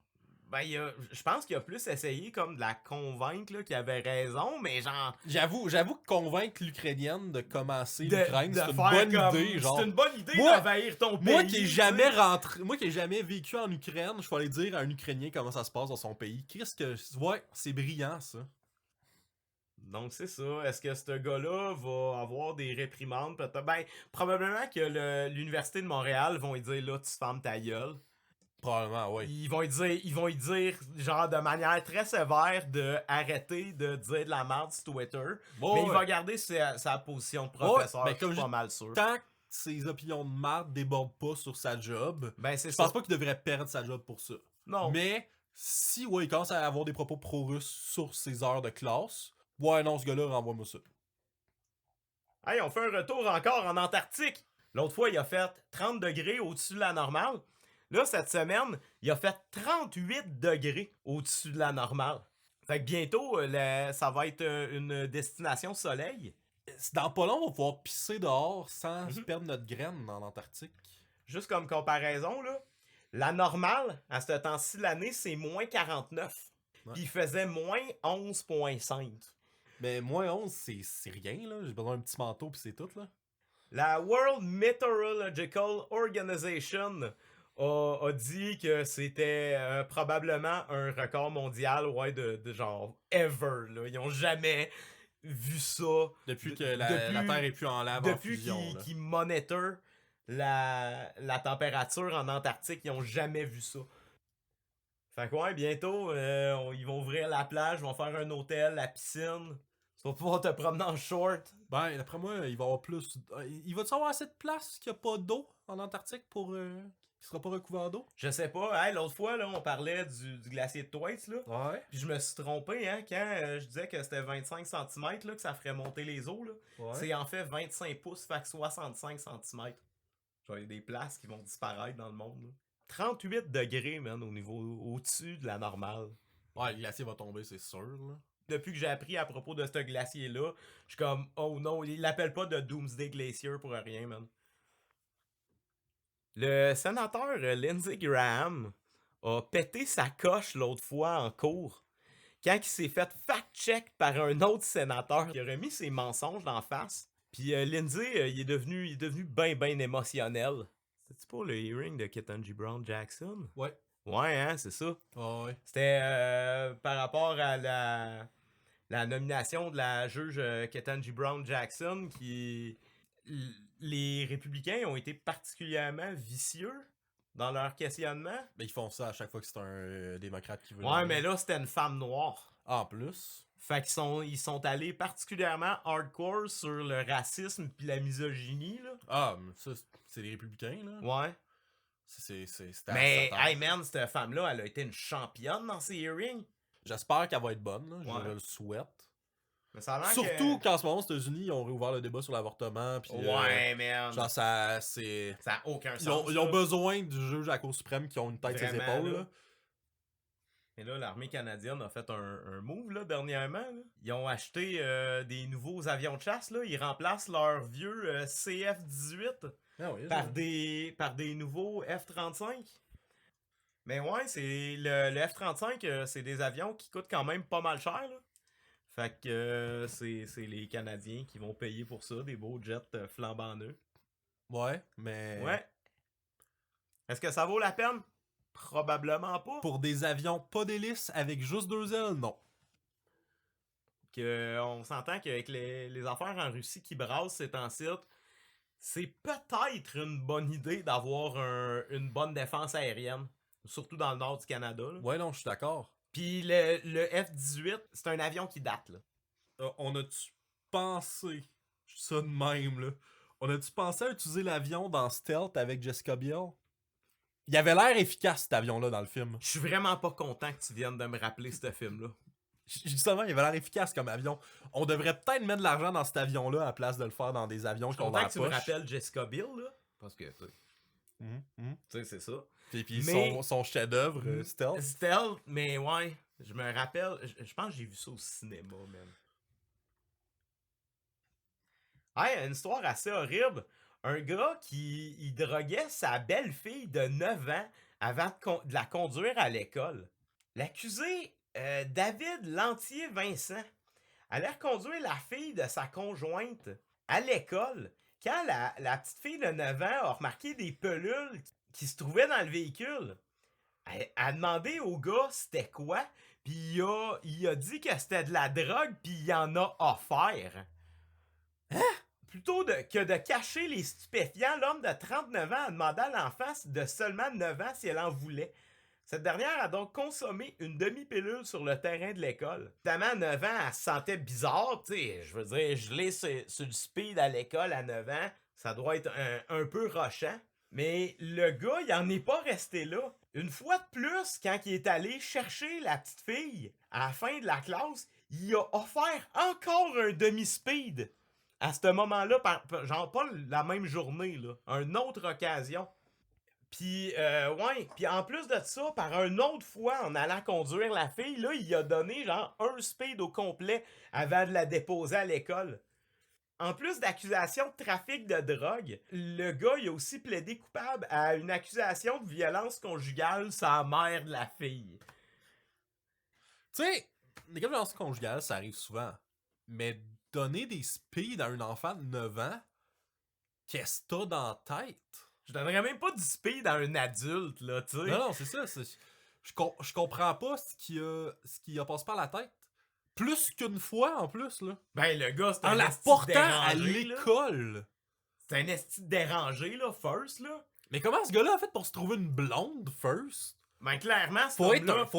Ben, je pense qu'il a plus essayé comme de la convaincre, là, qu'il avait raison, mais genre... J'avoue que convaincre l'Ukrainienne de commencer de l'Ukraine, c'est faire une bonne comme- idée, genre. C'est une bonne idée Moi- d'envahir ton pays. Moi qui ai jamais tu sais. rentré, moi qui ai jamais vécu en Ukraine, je vais aller dire à un Ukrainien comment ça se passe dans son pays. Qu'est-ce que, ouais, c'est brillant ça. Donc c'est ça. Est-ce que ce gars-là va avoir des réprimandes? Peut-être. Ben, probablement que l'Université de Montréal vont lui dire là, tu fermes ta gueule. Probablement, oui. Ils vont lui dire, genre, de manière très sévère, de arrêter de dire de la merde sur Twitter. Mais il va garder sa position de professeur, ben, je comme suis pas mal sûr. Tant que ses opinions de marde débordent pas sur sa job, Ben, c'est je ça. pense pas qu'il devrait perdre sa job pour ça. Non. Mais si ouais, il commence à avoir des propos pro-russes sur ses heures de classe, ouais non, ce gars-là, renvoie-moi ça. Hey, on fait un retour encore en Antarctique. L'autre fois, il a fait 30 degrés au-dessus de la normale. Là, cette semaine, il a fait 38 degrés au-dessus de la normale. Fait que bientôt, ça va être une destination soleil. Dans pas long, on va pouvoir pisser dehors sans Mhm. perdre notre graine en Antarctique. Juste comme comparaison, là, la normale, à ce temps-ci de l'année, c'est moins 49. Ouais. Puis il faisait moins 11,5. Mais moins 11, c'est rien, là. J'ai besoin d'un petit manteau, puis c'est tout, là. La World Meteorological Organization a dit que c'était probablement un record mondial, ouais, de genre ever, là. Ils ont jamais vu ça. Depuis De- que la depuis- Terre est plus en lave en Depuis fusion, là. qu'ils monitorent la température en Antarctique, ils ont jamais vu ça. Fait que ouais, bientôt, ils vont ouvrir la plage, ils vont faire un hôtel, la piscine. Tu vas pouvoir te promener en short. Ben, d'après moi, il va y avoir plus... Il va-tu avoir assez de place qu'il n'y a pas d'eau en Antarctique pour... qui sera pas recouvert d'eau? Je sais pas, hey, l'autre fois, là, on parlait du glacier de Thwaites, là. Ouais. Puis je me suis trompé, hein, quand je disais que c'était 25 cm, là, que ça ferait monter les eaux, là. Ouais. C'est en fait 25 pouces, fait que 65 cm. Genre, il y a des places qui vont disparaître dans le monde, là. 38 degrés, man, au niveau au-dessus de la normale. Ouais, le glacier va tomber, c'est sûr, là. Depuis que j'ai appris à propos de ce glacier-là, je suis comme, oh non, il l'appelle pas de Doomsday Glacier pour rien, man. Le sénateur Lindsey Graham a pété sa coche l'autre fois en cours quand il s'est fait fact-check par un autre sénateur qui a remis ses mensonges d'en face. Puis Lindsey, il est devenu ben émotionnel. C'était pour le hearing de Ketanji Brown Jackson? Ouais. Ouais, hein, c'est ça. Ouais. C'était par rapport à la nomination de la juge Ketanji Brown Jackson qui... Les républicains ont été particulièrement vicieux dans leur questionnement. Mais ils font ça à chaque fois que c'est un démocrate qui veut... Ouais, mais là, c'était une femme noire. En plus... Fait qu'ils sont allés particulièrement hardcore sur le racisme puis la misogynie, là. Ah, mais ça, c'est les républicains, là. Ouais. C'est Mais, à hey man, cette femme-là, elle a été une championne dans ses hearings. J'espère qu'elle va être bonne, là. Ouais. Je le souhaite. Mais ça a l'air Surtout qu'en ce moment, aux États-Unis, ils ont réouvert le débat sur l'avortement. Puis, ouais, man. genre, ça, c'est... Ça a aucun Ils ont, sens. ils ont là. besoin du juge à la Cour suprême qui ont une tête sur les Vraiment, épaules, là. là. Et là, l'armée canadienne a fait un move là, dernièrement. Là. Ils ont acheté des nouveaux avions de chasse. Là. Ils remplacent leur vieux CF-18 Ah oui, par des nouveaux F-35. Mais ouais, c'est le F-35, c'est des avions qui coûtent quand même pas mal cher. Là. Fait que c'est les Canadiens qui vont payer pour ça, des beaux jets flambant neufs. Ouais, mais... Ouais. Est-ce que ça vaut la peine? Probablement pas. Pour des avions pas d'hélice avec juste 2 ailes, non. On s'entend qu'avec les affaires en Russie qui brassent ces temps-ci, c'est peut-être une bonne idée d'avoir une bonne défense aérienne. Surtout dans le nord du Canada. Là. Ouais, non, je suis d'accord. Puis le F-18, c'est un avion qui date. Là. On a-tu pensé... Ça de même, là. On a-tu pensé à utiliser l'avion dans Stealth avec Jessica Biel? Il avait l'air efficace, cet avion-là, dans le film. Je suis vraiment pas content que tu viennes de me rappeler ce film-là. Justement, il avait l'air efficace comme avion. On devrait peut-être mettre de l'argent dans cet avion-là à la place de le faire dans des avions Je suis qu'on a content en que tu me poche. rappelles Jessica Biel, là. Parce que, tu sais, c'est ça. Et puis Mais- son chef-d'œuvre, Stealth. Stealth, mais ouais, je me rappelle, je pense que j'ai vu ça au cinéma, même. Ouais, une histoire assez horrible. Un gars qui il droguait sa belle-fille de 9 ans avant de la conduire à l'école. L'accusé, David Lantier-Vincent, allait reconduire la fille de sa conjointe à l'école quand la petite fille de 9 ans a remarqué des pelules qui se trouvaient dans le véhicule. Elle a demandé au gars c'était quoi, puis il a dit que c'était de la drogue, puis il en a offert. Plutôt que de cacher les stupéfiants, l'homme de 39 ans a demandé à l'enfant de seulement 9 ans si elle en voulait. Cette dernière a donc consommé une demi-pilule sur le terrain de l'école. Évidemment, à 9 ans, elle se sentait bizarre, tu sais, je veux dire, geler sur le speed à l'école à 9 ans, ça doit être un peu rochant. Mais le gars, il en est pas resté là. Une fois de plus, quand il est allé chercher la petite fille à la fin de la classe, il a offert encore un demi-speed. À ce moment-là, genre pas la même journée, là, une autre occasion. Puis, ouais, puis en plus de ça, par une autre fois, en allant conduire la fille, là, il a donné genre un speed au complet avant de la déposer à l'école. En plus d'accusations de trafic de drogue, le gars il a aussi plaidé coupable à une accusation de violence conjugale sur la mère de la fille. Tu sais, les cas de violence conjugale, ça arrive souvent. Mais donner des speeds à un enfant de 9 ans, qu'est-ce que t'as dans la tête? Je donnerais même pas du speed à un adulte, là, tu sais. Non, c'est ça. Je comprends pas ce qui a passé par la tête. Plus qu'une fois, en plus, là. Ben, le gars, c'est En un la esti portant à dérangé, là. l'école. C'est un esti dérangé, là, first, là. Mais comment ce gars-là a fait pour se trouver une blonde, first? Ben, clairement, Faut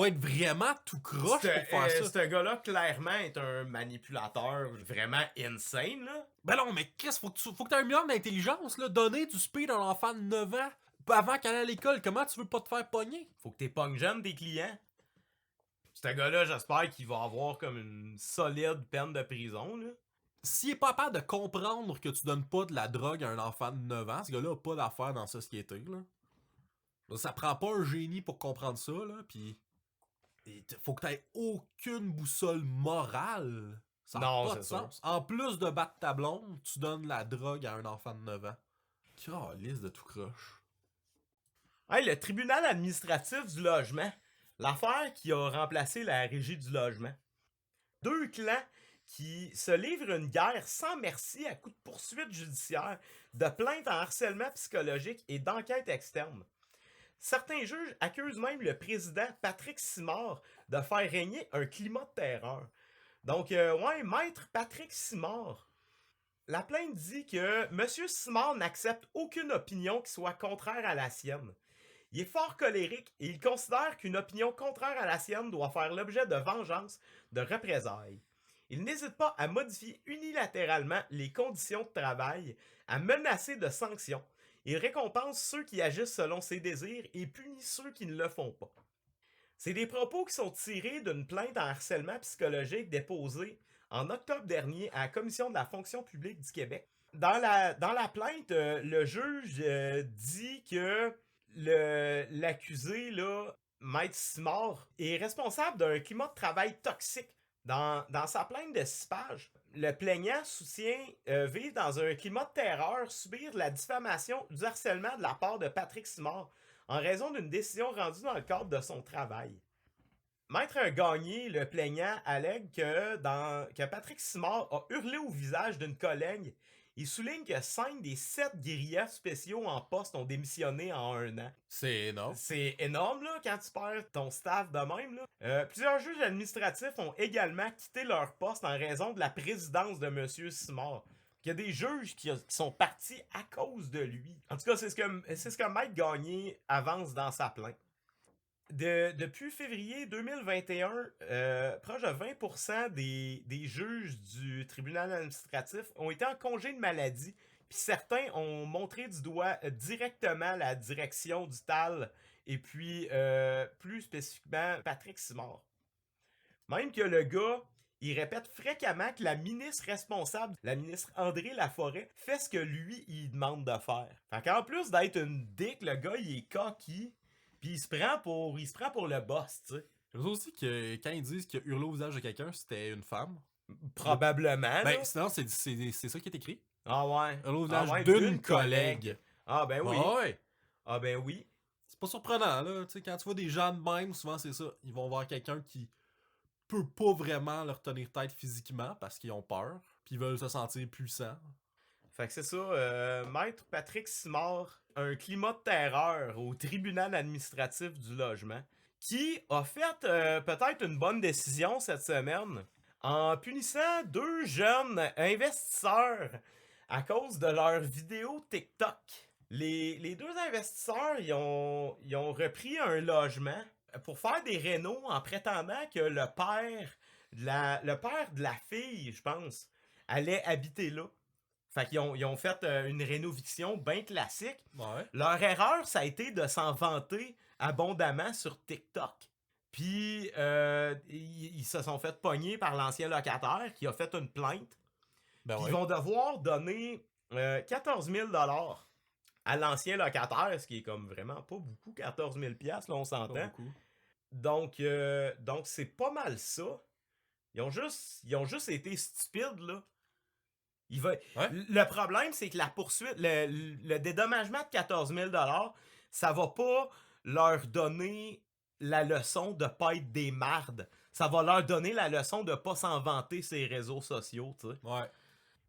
être vraiment tout croche pour faire ça. Ce gars-là, clairement, est un manipulateur vraiment insane, là. Ben non, mais Chris, faut que t'aies un million d'intelligence, là. Donner du speed à un enfant de 9 ans avant qu'elle aille à l'école, comment tu veux pas te faire pogner? Faut que t'es pognes jeune des clients. Ce gars-là, j'espère qu'il va avoir comme une solide peine de prison, là. S'il est pas capable de comprendre que tu donnes pas de la drogue à un enfant de 9 ans, ce gars-là a pas d'affaires dans la société, là. Ça prend pas un génie pour comprendre ça, là, pis... Faut que t'aies aucune boussole morale. Ça n'a Non, pas de c'est sens. En plus de battre ta blonde, tu donnes la drogue à un enfant de 9 ans. Calisse de tout croche. Hey, le tribunal administratif du logement. L'affaire qui a remplacé la régie du logement. Deux clans qui se livrent une guerre sans merci à coups de poursuites judiciaires, de plaintes en harcèlement psychologique et d'enquêtes externes. Certains juges accusent même le président Patrick Simard de faire régner un climat de terreur. Donc, ouais, maître Patrick Simard. La plainte dit que M. Simard n'accepte aucune opinion qui soit contraire à la sienne. Il est fort colérique et il considère qu'une opinion contraire à la sienne doit faire l'objet de vengeance, de représailles. Il n'hésite pas à modifier unilatéralement les conditions de travail, à menacer de sanctions. Il récompense ceux qui agissent selon ses désirs et punit ceux qui ne le font pas. C'est des propos qui sont tirés d'une plainte en harcèlement psychologique déposée en octobre dernier à la Commission de la fonction publique du Québec. Dans la plainte, le juge dit que l'accusé, là, Maître Simard, est responsable d'un climat de travail toxique. Dans sa plainte de 6 pages, le plaignant soutient vivre dans un climat de terreur, subir de la diffamation, du harcèlement de la part de Patrick Simard en raison d'une décision rendue dans le cadre de son travail. Maître Gagné, le plaignant, allègue que Patrick Simard a hurlé au visage d'une collègue. Il souligne que 5 des 7 griefs spéciaux en poste ont démissionné en 1 an. C'est énorme. C'est énorme, là, quand tu perds ton staff de même, là. Plusieurs juges administratifs ont également quitté leur poste en raison de la présidence de M. Simard. Il y a des juges qui sont partis à cause de lui. En tout cas, c'est ce que Maître Gagné avance dans sa plainte. Depuis février 2021, proche de 20% des juges du tribunal administratif ont été en congé de maladie, puis certains ont montré du doigt directement la direction du TAL, et puis plus spécifiquement Patrick Simard. Même que le gars, il répète fréquemment que la ministre responsable, la ministre André Laforêt, fait ce que lui, il demande de faire. Fait qu'en plus d'être une dick, le gars, il est coquille. Puis il se prend pour le boss, tu sais. Je veux aussi que quand ils disent qu'il a hurlé au visage de quelqu'un, c'était une femme. Probablement, Ben, là. sinon, c'est ça qui est écrit. Ah ouais. Hurlé au visage ouais, d'une collègue. Ah ben oui. Ah ouais. Ah ben oui. C'est pas surprenant, là. Tu sais, quand tu vois des gens de même, souvent c'est ça. Ils vont voir quelqu'un qui peut pas vraiment leur tenir tête physiquement parce qu'ils ont peur. Puis ils veulent se sentir puissants. Fait que c'est ça, Maître Patrick Simard, un climat de terreur au tribunal administratif du logement, qui a fait peut-être une bonne décision cette semaine en punissant 2 jeunes investisseurs à cause de leurs vidéos TikTok. Les 2 investisseurs, ils ont repris un logement pour faire des rénaux en prétendant que le père de la fille, je pense, allait habiter là. Fait qu'ils ont fait une rénoviction bien classique. Ouais. Leur erreur, ça a été de s'en vanter abondamment sur TikTok. Puis, ils se sont fait pogner par l'ancien locataire qui a fait une plainte. Ben Puis ouais. ils vont devoir donner 14 000 $ à l'ancien locataire, ce qui est comme vraiment pas beaucoup, 14 000 $, là, on Pas s'entend. beaucoup. Donc c'est pas mal ça. Ils ont juste été stupides, là. Ouais. Le problème, c'est que la poursuite, le dédommagement de 14 000 $, ça va pas leur donner la leçon de pas être des mardes. Ça va leur donner la leçon de pas s'en vanter sur les réseaux sociaux, tu sais. Ouais.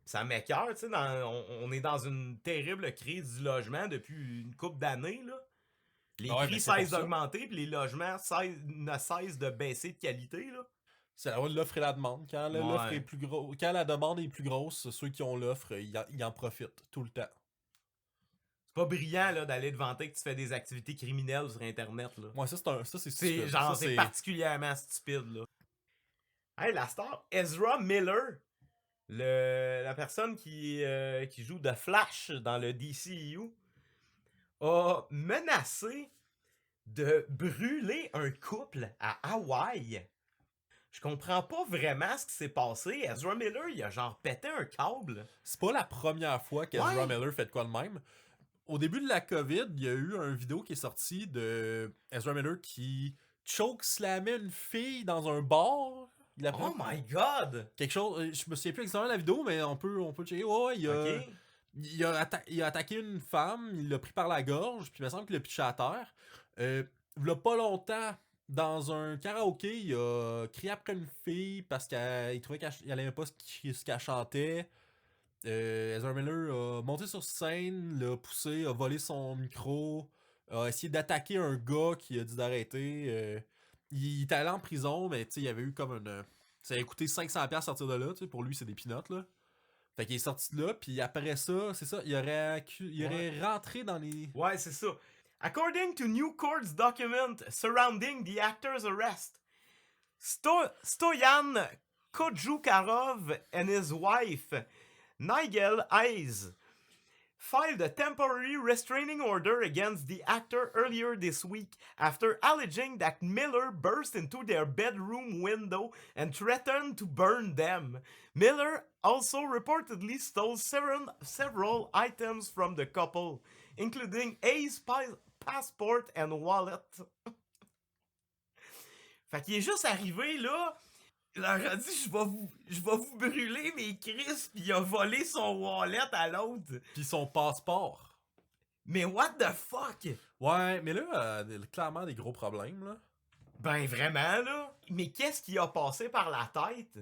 Ça m'écoeure, tu sais. On est dans une terrible crise du logement depuis une couple d'années, là. Les Ouais, prix mais c'est pour cessent ça. d'augmenter, puis les logements ne cessent de baisser de qualité, là. C'est la loi de l'offre et la demande. Quand l'offre est plus grosse, quand la demande est plus grosse, ceux qui ont l'offre, ils en profitent tout le temps. C'est pas brillant, là, d'aller te vanter que tu fais des activités criminelles sur Internet, là. Ouais, ça c'est stupide. C'est particulièrement stupide, là. Hey, la star, Ezra Miller, la personne qui joue The Flash dans le DCU, a menacé de brûler un couple à Hawaï. Je comprends pas vraiment ce qui s'est passé. Ezra Miller, il a genre pété un câble. C'est pas la première fois qu'Ezra Ouais. Miller fait de quoi de même. Au début de la COVID, il y a eu une vidéo qui est sortie de Ezra Miller qui choke slamait une fille dans un bar. Il a Oh my god! quelque chose. Je me souviens plus exactement de la vidéo, mais on peut checker. Ouais, Ok. il a attaqué une femme, il l'a pris par la gorge, puis il me semble qu'il l'a pitché à terre. Il y a pas longtemps, dans un karaoké, il a crié après une fille parce qu'il trouvait qu'elle aimait pas ce qu'elle chantait. Ezra Miller a monté sur scène, l'a poussé, a volé son micro, a essayé d'attaquer un gars qui a dit d'arrêter. Il était allé en prison, mais il y avait eu comme une. Ça a coûté 500$ sortir de là, pour lui c'est des peanuts là. Fait qu'il est sorti de là, puis après ça, c'est ça, il aurait rentré dans les. Ouais, c'est ça. According to new court's document surrounding the actor's arrest, Stoyan Kojukarov and his wife, Nigel Hayes, filed a temporary restraining order against the actor earlier this week after alleging that Miller burst into their bedroom window and threatened to burn them. Miller also reportedly stole several items from the couple, including Hayes' passport and wallet. Fait qu'il est juste arrivé là, il leur a dit je vais vous brûler mes crises, puis il a volé son wallet à l'autre. Puis son passeport. Mais what the fuck? Ouais, mais là, clairement des gros problèmes là. Ben vraiment là. Mais qu'est-ce qui a passé par la tête?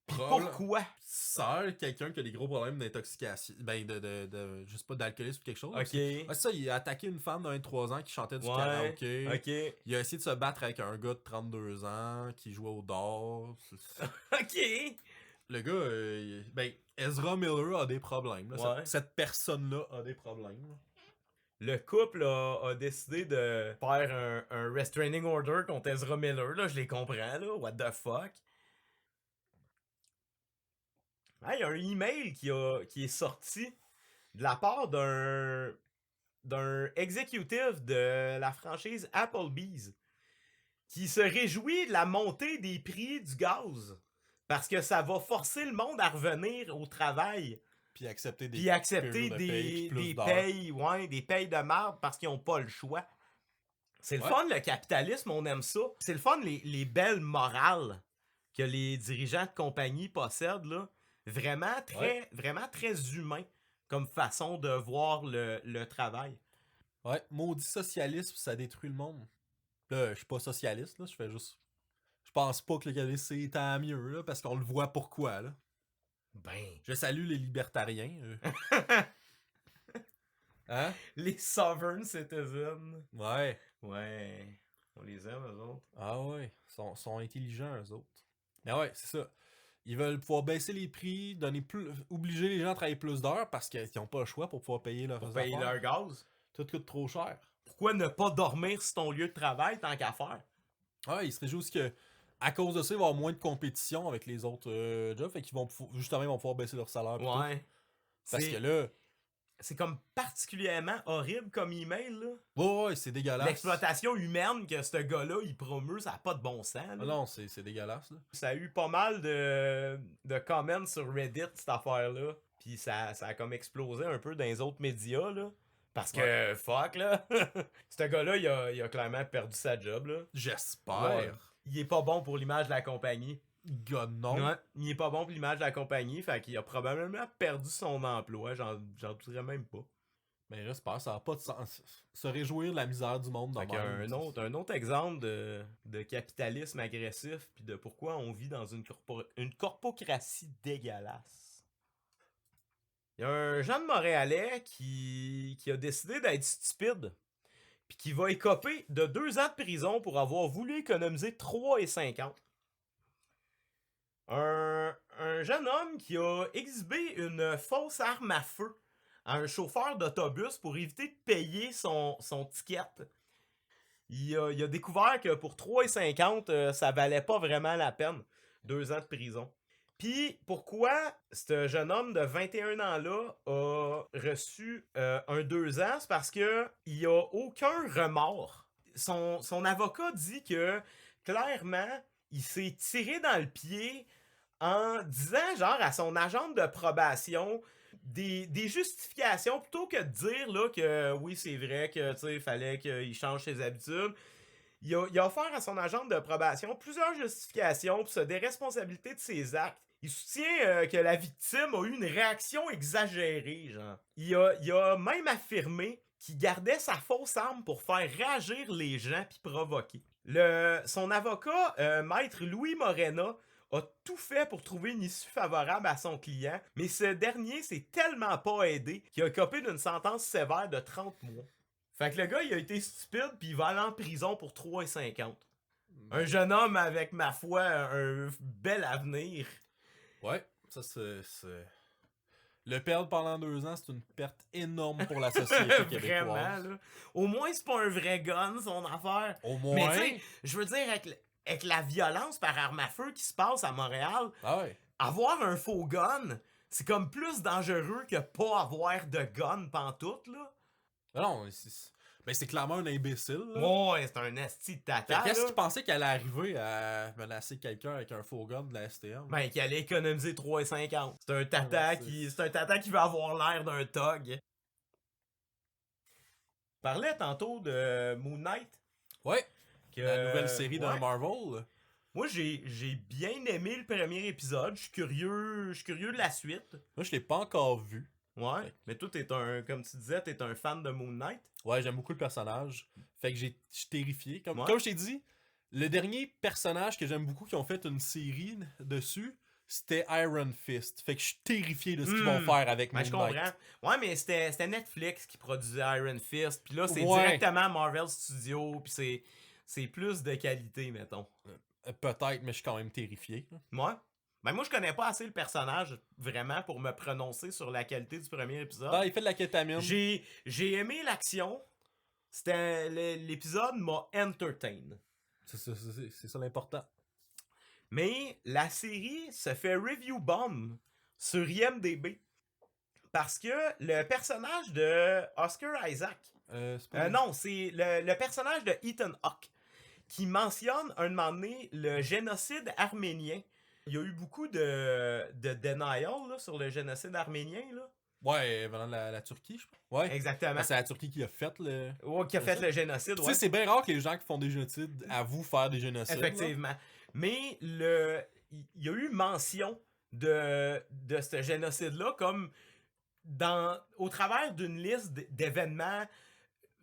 Pis pourquoi? Sert quelqu'un qui a des gros problèmes d'intoxication. Ben, je sais pas, d'alcoolisme ou quelque chose. Ok. Ouais, c'est ça, il a attaqué une femme de 23 ans qui chantait du Ouais, karaoké. ok. Il a essayé de se battre avec un gars de 32 ans qui jouait au dard. Ok. Le gars, ben, Ezra Miller a des problèmes. Là. Ouais. Cette personne-là a des problèmes. Le couple a décidé de faire un restraining order contre Ezra Miller. Là, je les comprends, là. What the fuck? Il y a un email qui est sorti de la part d'un exécutif de la franchise Applebee's qui se réjouit de la montée des prix du gaz parce que ça va forcer le monde à revenir au travail Puis accepter des payes de marde parce qu'ils n'ont pas le choix. C'est le fun, le capitalisme, on aime ça. C'est le fun, les belles morales que les dirigeants de compagnie possèdent, là. Vraiment très humain comme façon de voir le travail. Ouais, maudit socialisme, ça détruit le monde. Là, je suis pas socialiste, là, je fais juste... Je pense pas que le capitalisme c'est tant mieux, là, parce qu'on le voit pourquoi, là. Ben... Je salue les libertariens. Hein? Les sovereign citizens. Ouais. Ouais. On les aime, eux autres. Ah ouais, sont intelligents, eux autres. Mais ouais, c'est ça. Ils veulent pouvoir baisser les prix, obliger les gens à travailler plus d'heures parce qu'ils n'ont pas le choix pour pouvoir payer leur gaz. Tout coûte trop cher. Pourquoi ne pas dormir sur ton lieu de travail tant qu'à faire? Ouais, ils se réjouissent que à cause de ça, il va y avoir moins de compétition avec les autres jobs. Fait qu'ils vont pouvoir baisser leur salaire. Ouais. Parce que là... C'est comme particulièrement horrible comme email, là. Ouais, c'est dégueulasse. L'exploitation humaine que ce gars-là, il promeut, ça n'a pas de bon sens. Là. Ah non, c'est dégueulasse, là. Ça a eu pas mal de comments sur Reddit, cette affaire-là. Puis ça a comme explosé un peu dans les autres médias, là. Parce que, fuck, là. Ce gars-là, il a clairement perdu sa job, là. J'espère. Ouais. Il est pas bon pour l'image de la compagnie. God, non. Ouais, il est pas bon pour l'image de la compagnie, fait qu'il a probablement perdu son emploi, j'en douterais même pas. Mais j'espère, ça n'a pas de sens. Se réjouir de la misère du monde de Fait même. un autre exemple de capitalisme agressif, puis de pourquoi on vit dans une corpocratie dégueulasse. Il y a un jeune Montréalais qui a décidé d'être stupide, puis qui va écoper de 2 ans de prison pour avoir voulu économiser 3,50. Un jeune homme qui a exhibé une fausse arme à feu à un chauffeur d'autobus pour éviter de payer son ticket. Il a découvert que pour 3,50, ça valait pas vraiment la peine. 2 ans de prison. Puis pourquoi ce jeune homme de 21 ans-là a reçu un 2 ans? C'est parce que il a aucun remords. Son avocat dit que clairement, il s'est tiré dans le pied en disant genre à son agente de probation des justifications plutôt que de dire là que oui c'est vrai que tu sais fallait qu'il change ses habitudes. Il a offert à son agente de probation plusieurs justifications pour se déresponsabiliser de ses actes. Il soutient que la victime a eu une réaction exagérée, genre. Il a même affirmé qu'il gardait sa fausse arme pour faire réagir les gens puis provoquer. Son avocat, maître Louis Morena, a tout fait pour trouver une issue favorable à son client, mais ce dernier s'est tellement pas aidé qu'il a copé d'une sentence sévère de 30 mois. Fait que le gars, il a été stupide, puis il va aller en prison pour 3,50. Un jeune homme avec, ma foi, un bel avenir. Ouais, ça c'est. Le perdre pendant 2 ans, c'est une perte énorme pour la société québécoise. Vraiment, là. Au moins, c'est pas un vrai gun, son affaire. Au moins. Mais tu sais, je veux dire, avec la violence par arme à feu qui se passe à Montréal, Ah ouais. avoir un faux gun, c'est comme plus dangereux que pas avoir de gun pantoute, là. Non, c'est clairement un imbécile. Là. Ouais, c'est un esti de tata. Qu'est-ce là. qu'il pensait qu'elle allait arriver à menacer quelqu'un avec un faux gun de la STM? Ben, qui allait économiser 3,50. C'est un tata Ouais, c'est un tata qui veut avoir l'air d'un thug. Je parlais tantôt de Moon Knight. Ouais. Que, La nouvelle série de ouais. Marvel. Moi, j'ai bien aimé le premier épisode. Je suis curieux de la suite. Moi, je l'ai pas encore vu. Ouais. Mais toi, comme tu disais, t'es un fan de Moon Knight. Ouais, j'aime beaucoup le personnage. Fait que je suis terrifié. Comme Ouais. je t'ai dit, le dernier personnage que j'aime beaucoup qui ont fait une série dessus, c'était Iron Fist. Fait que je suis terrifié de ce qu'ils vont faire avec Moon Ben, je Knight. comprends. Ouais, mais c'était Netflix qui produisait Iron Fist. Puis là, c'est Ouais. directement Marvel Studios. Puis c'est plus de qualité, mettons. Peut-être, mais je suis quand même terrifié. Ouais. Ben moi, je connais pas assez le personnage, vraiment, pour me prononcer sur la qualité du premier épisode. Ah, il fait de la kétamine. J'ai aimé l'action. C'était l'épisode m'a entertain. C'est ça l'important. Mais la série se fait review bomb sur IMDb. Parce que le personnage de Oscar Isaac... C'est pas non, c'est le personnage de Ethan Hawke qui mentionne un moment donné le génocide arménien. Il y a eu beaucoup de denial là, sur le génocide arménien. Là. Ouais, venant de la Turquie, je crois. Ouais. Exactement. C'est la Turquie qui a fait le. Ouais, qui a fait le génocide. Tu Ouais. sais, c'est bien rare que les gens qui font des génocides avouent faire des génocides. Effectivement. Là. Mais il y a eu mention de ce génocide-là comme au travers d'une liste d'événements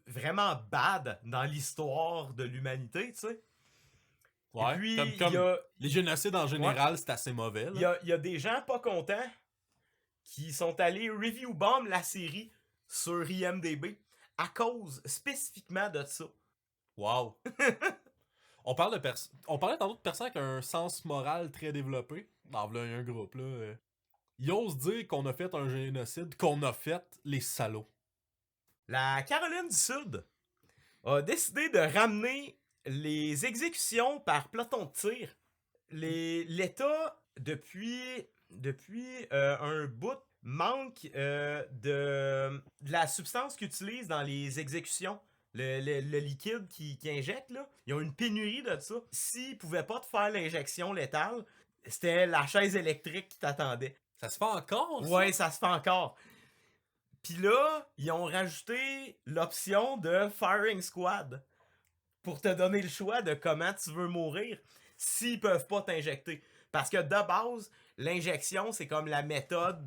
vraiment bad dans l'histoire de l'humanité, tu sais. Ouais, et puis, comme les génocides en général, c'est assez mauvais. Il y a des gens pas contents qui sont allés review bomb la série sur IMDb à cause spécifiquement de ça. Wow. On parlait tantôt de personnes avec un sens moral très développé. Là, il y a un groupe, là. Ils osent dire qu'on a fait un génocide, qu'on a fait les salauds. La Caroline du Sud a décidé de ramener les exécutions par peloton de tir. L'État, depuis un bout, manque de la substance qu'ils utilisent dans les exécutions. Le liquide qui injecte, là. Ils ont une pénurie de ça. S'ils pouvaient pas te faire l'injection létale, c'était la chaise électrique qui t'attendait. Ça se fait encore, ça? Ouais, ça se fait encore. Puis là, ils ont rajouté l'option de Firing Squad pour te donner le choix de comment tu veux mourir s'ils peuvent pas t'injecter. Parce que de base, l'injection, c'est comme la méthode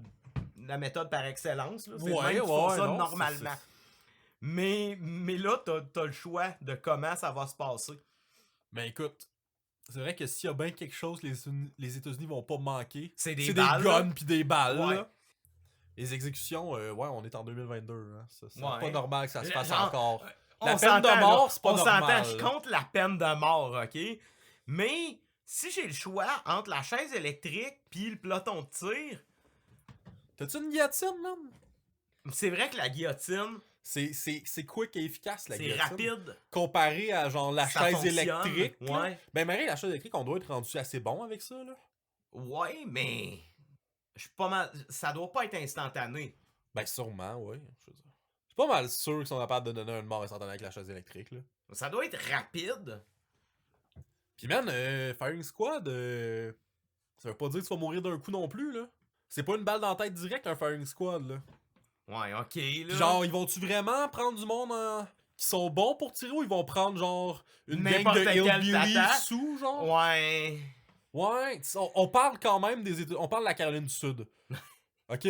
par excellence. Là. C'est le même qu'ils font ça non, normalement. Mais là, t'as le choix de comment ça va se passer. Mais écoute, c'est vrai que s'il y a bien quelque chose que les États-Unis vont pas manquer, C'est des balles, guns pis des balles. Ouais. Là. Les exécutions, on est en 2022. Hein. C'est Ouais. pas normal que ça se fasse Genre, encore. On La peine de mort, c'est pas on normal. s'entend, je compte la peine de mort, ok? Mais si j'ai le choix entre la chaise électrique puis le peloton de tir, T'as-tu une guillotine, man? c'est vrai que la guillotine, C'est quick et efficace, la c'est guillotine. rapide. Comparé à genre la Ça chaise fonctionne, électrique. là. ouais. Ben, Marie, la chaise électrique, on doit être rendu assez bon avec ça, là. Ouais, mais je suis pas mal. Ça doit pas être instantané. Ben, sûrement, oui. Je suis pas mal sûr qu'ils sont capables de donner une mort instantanée avec la chaise électrique, là. Ça doit être rapide. Pis man, Firing Squad, ça veut pas dire que tu vas mourir d'un coup non plus, là. C'est pas une balle dans la tête directe, un Firing Squad, là. Ouais, ok, Pis là. genre, ils vont-tu vraiment prendre du monde qui sont bons pour tirer ou ils vont prendre genre une gang N'importe de quel hillbilly tata. sous, genre? Ouais. Ouais, on parle quand même on parle de la Caroline du Sud. Ok?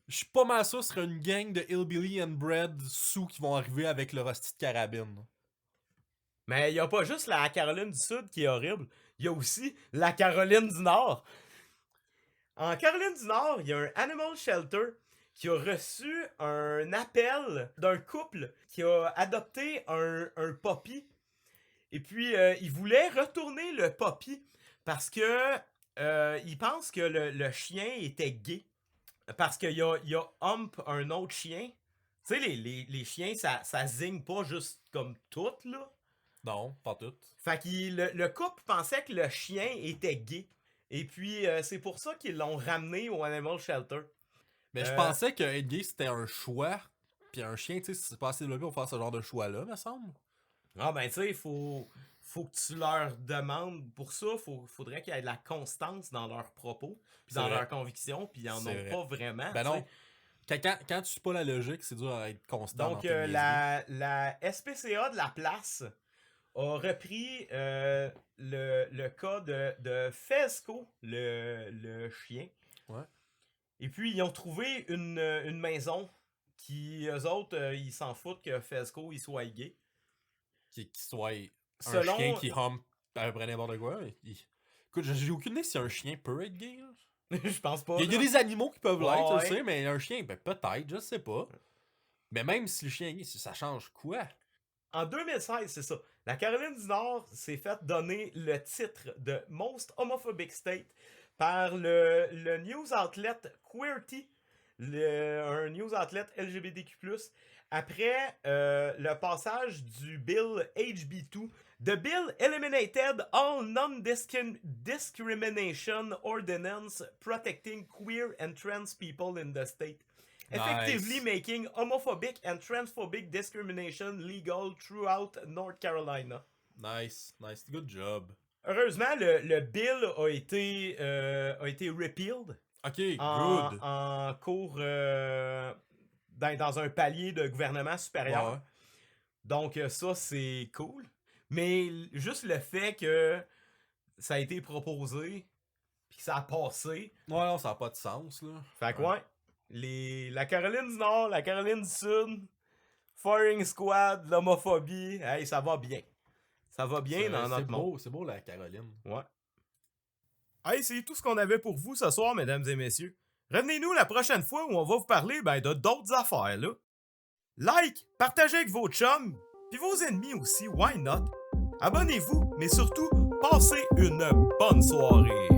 Je suis pas mal sûr que ce serait une gang de hillbilly and bread sous qui vont arriver avec leur hostie de carabine. Mais y a pas juste la Caroline du Sud qui est horrible. Y a aussi la Caroline du Nord. En Caroline du Nord, il y a un animal shelter qui a reçu un appel d'un couple qui a adopté un puppy. Et puis, il voulait retourner le puppy parce que il pense que le chien était gay. Parce qu'il y a hump un autre chien. Tu sais, les chiens, ça zigne pas juste comme tout, là. Non, pas tout. Fait que le couple pensait que le chien était gay. Et puis, c'est pour ça qu'ils l'ont ramené au Animal Shelter. Mais je pensais que être gay c'était un choix. Puis un chien, tu sais, c'est pas assez développé pour faire ce genre de choix-là, me semble. Ah ben tu sais, faut que tu leur demandes pour ça, faudrait qu'il y ait de la constance dans leurs propos, puis dans leurs convictions, puis ils en ont pas vraiment. Ben non. Quand tu suis pas la logique, c'est dur à être constant. Donc la SPCA de la place a repris le cas de Fezco, le chien. Ouais. Et puis ils ont trouvé une maison qui, eux autres, ils s'en foutent que Fezco il soit gay. Qui soit un chien qui hump à peu près n'importe quoi. Écoute, j'ai aucune idée si un chien peut être gay. Je pense pas. Il y a des animaux qui peuvent l'être, ouais. tu sais, mais un chien, ben peut-être, je sais pas. Mais même si le chien est gay, ça change quoi? En 2016, c'est ça. La Caroline du Nord s'est fait donner le titre de Most Homophobic State par le news outlet Queerty, un news outlet LGBTQ+, après le passage du Bill HB2. The bill eliminated all non-discrimination ordinance protecting queer and trans people in the state. Effectively making homophobic and transphobic discrimination legal throughout North Carolina. Nice. Good job. Heureusement, le bill a été repealed. Ok, good. En cours dans un palier de gouvernement supérieur. Ouais. Donc ça, c'est cool. Mais juste le fait que ça a été proposé puis que ça a passé. Ouais, non, ça n'a pas de sens, là. Fait que ouais. La Caroline du Nord, la Caroline du Sud, Firing Squad, l'homophobie, hey, ça va bien. Ça va bien dans notre monde. C'est beau la Caroline. Ouais. Hey, c'est tout ce qu'on avait pour vous ce soir, mesdames et messieurs. Revenez-nous la prochaine fois où on va vous parler de d'autres affaires, là. Like, partagez avec vos chums, puis vos ennemis aussi, why not? Abonnez-vous, mais surtout, passez une bonne soirée.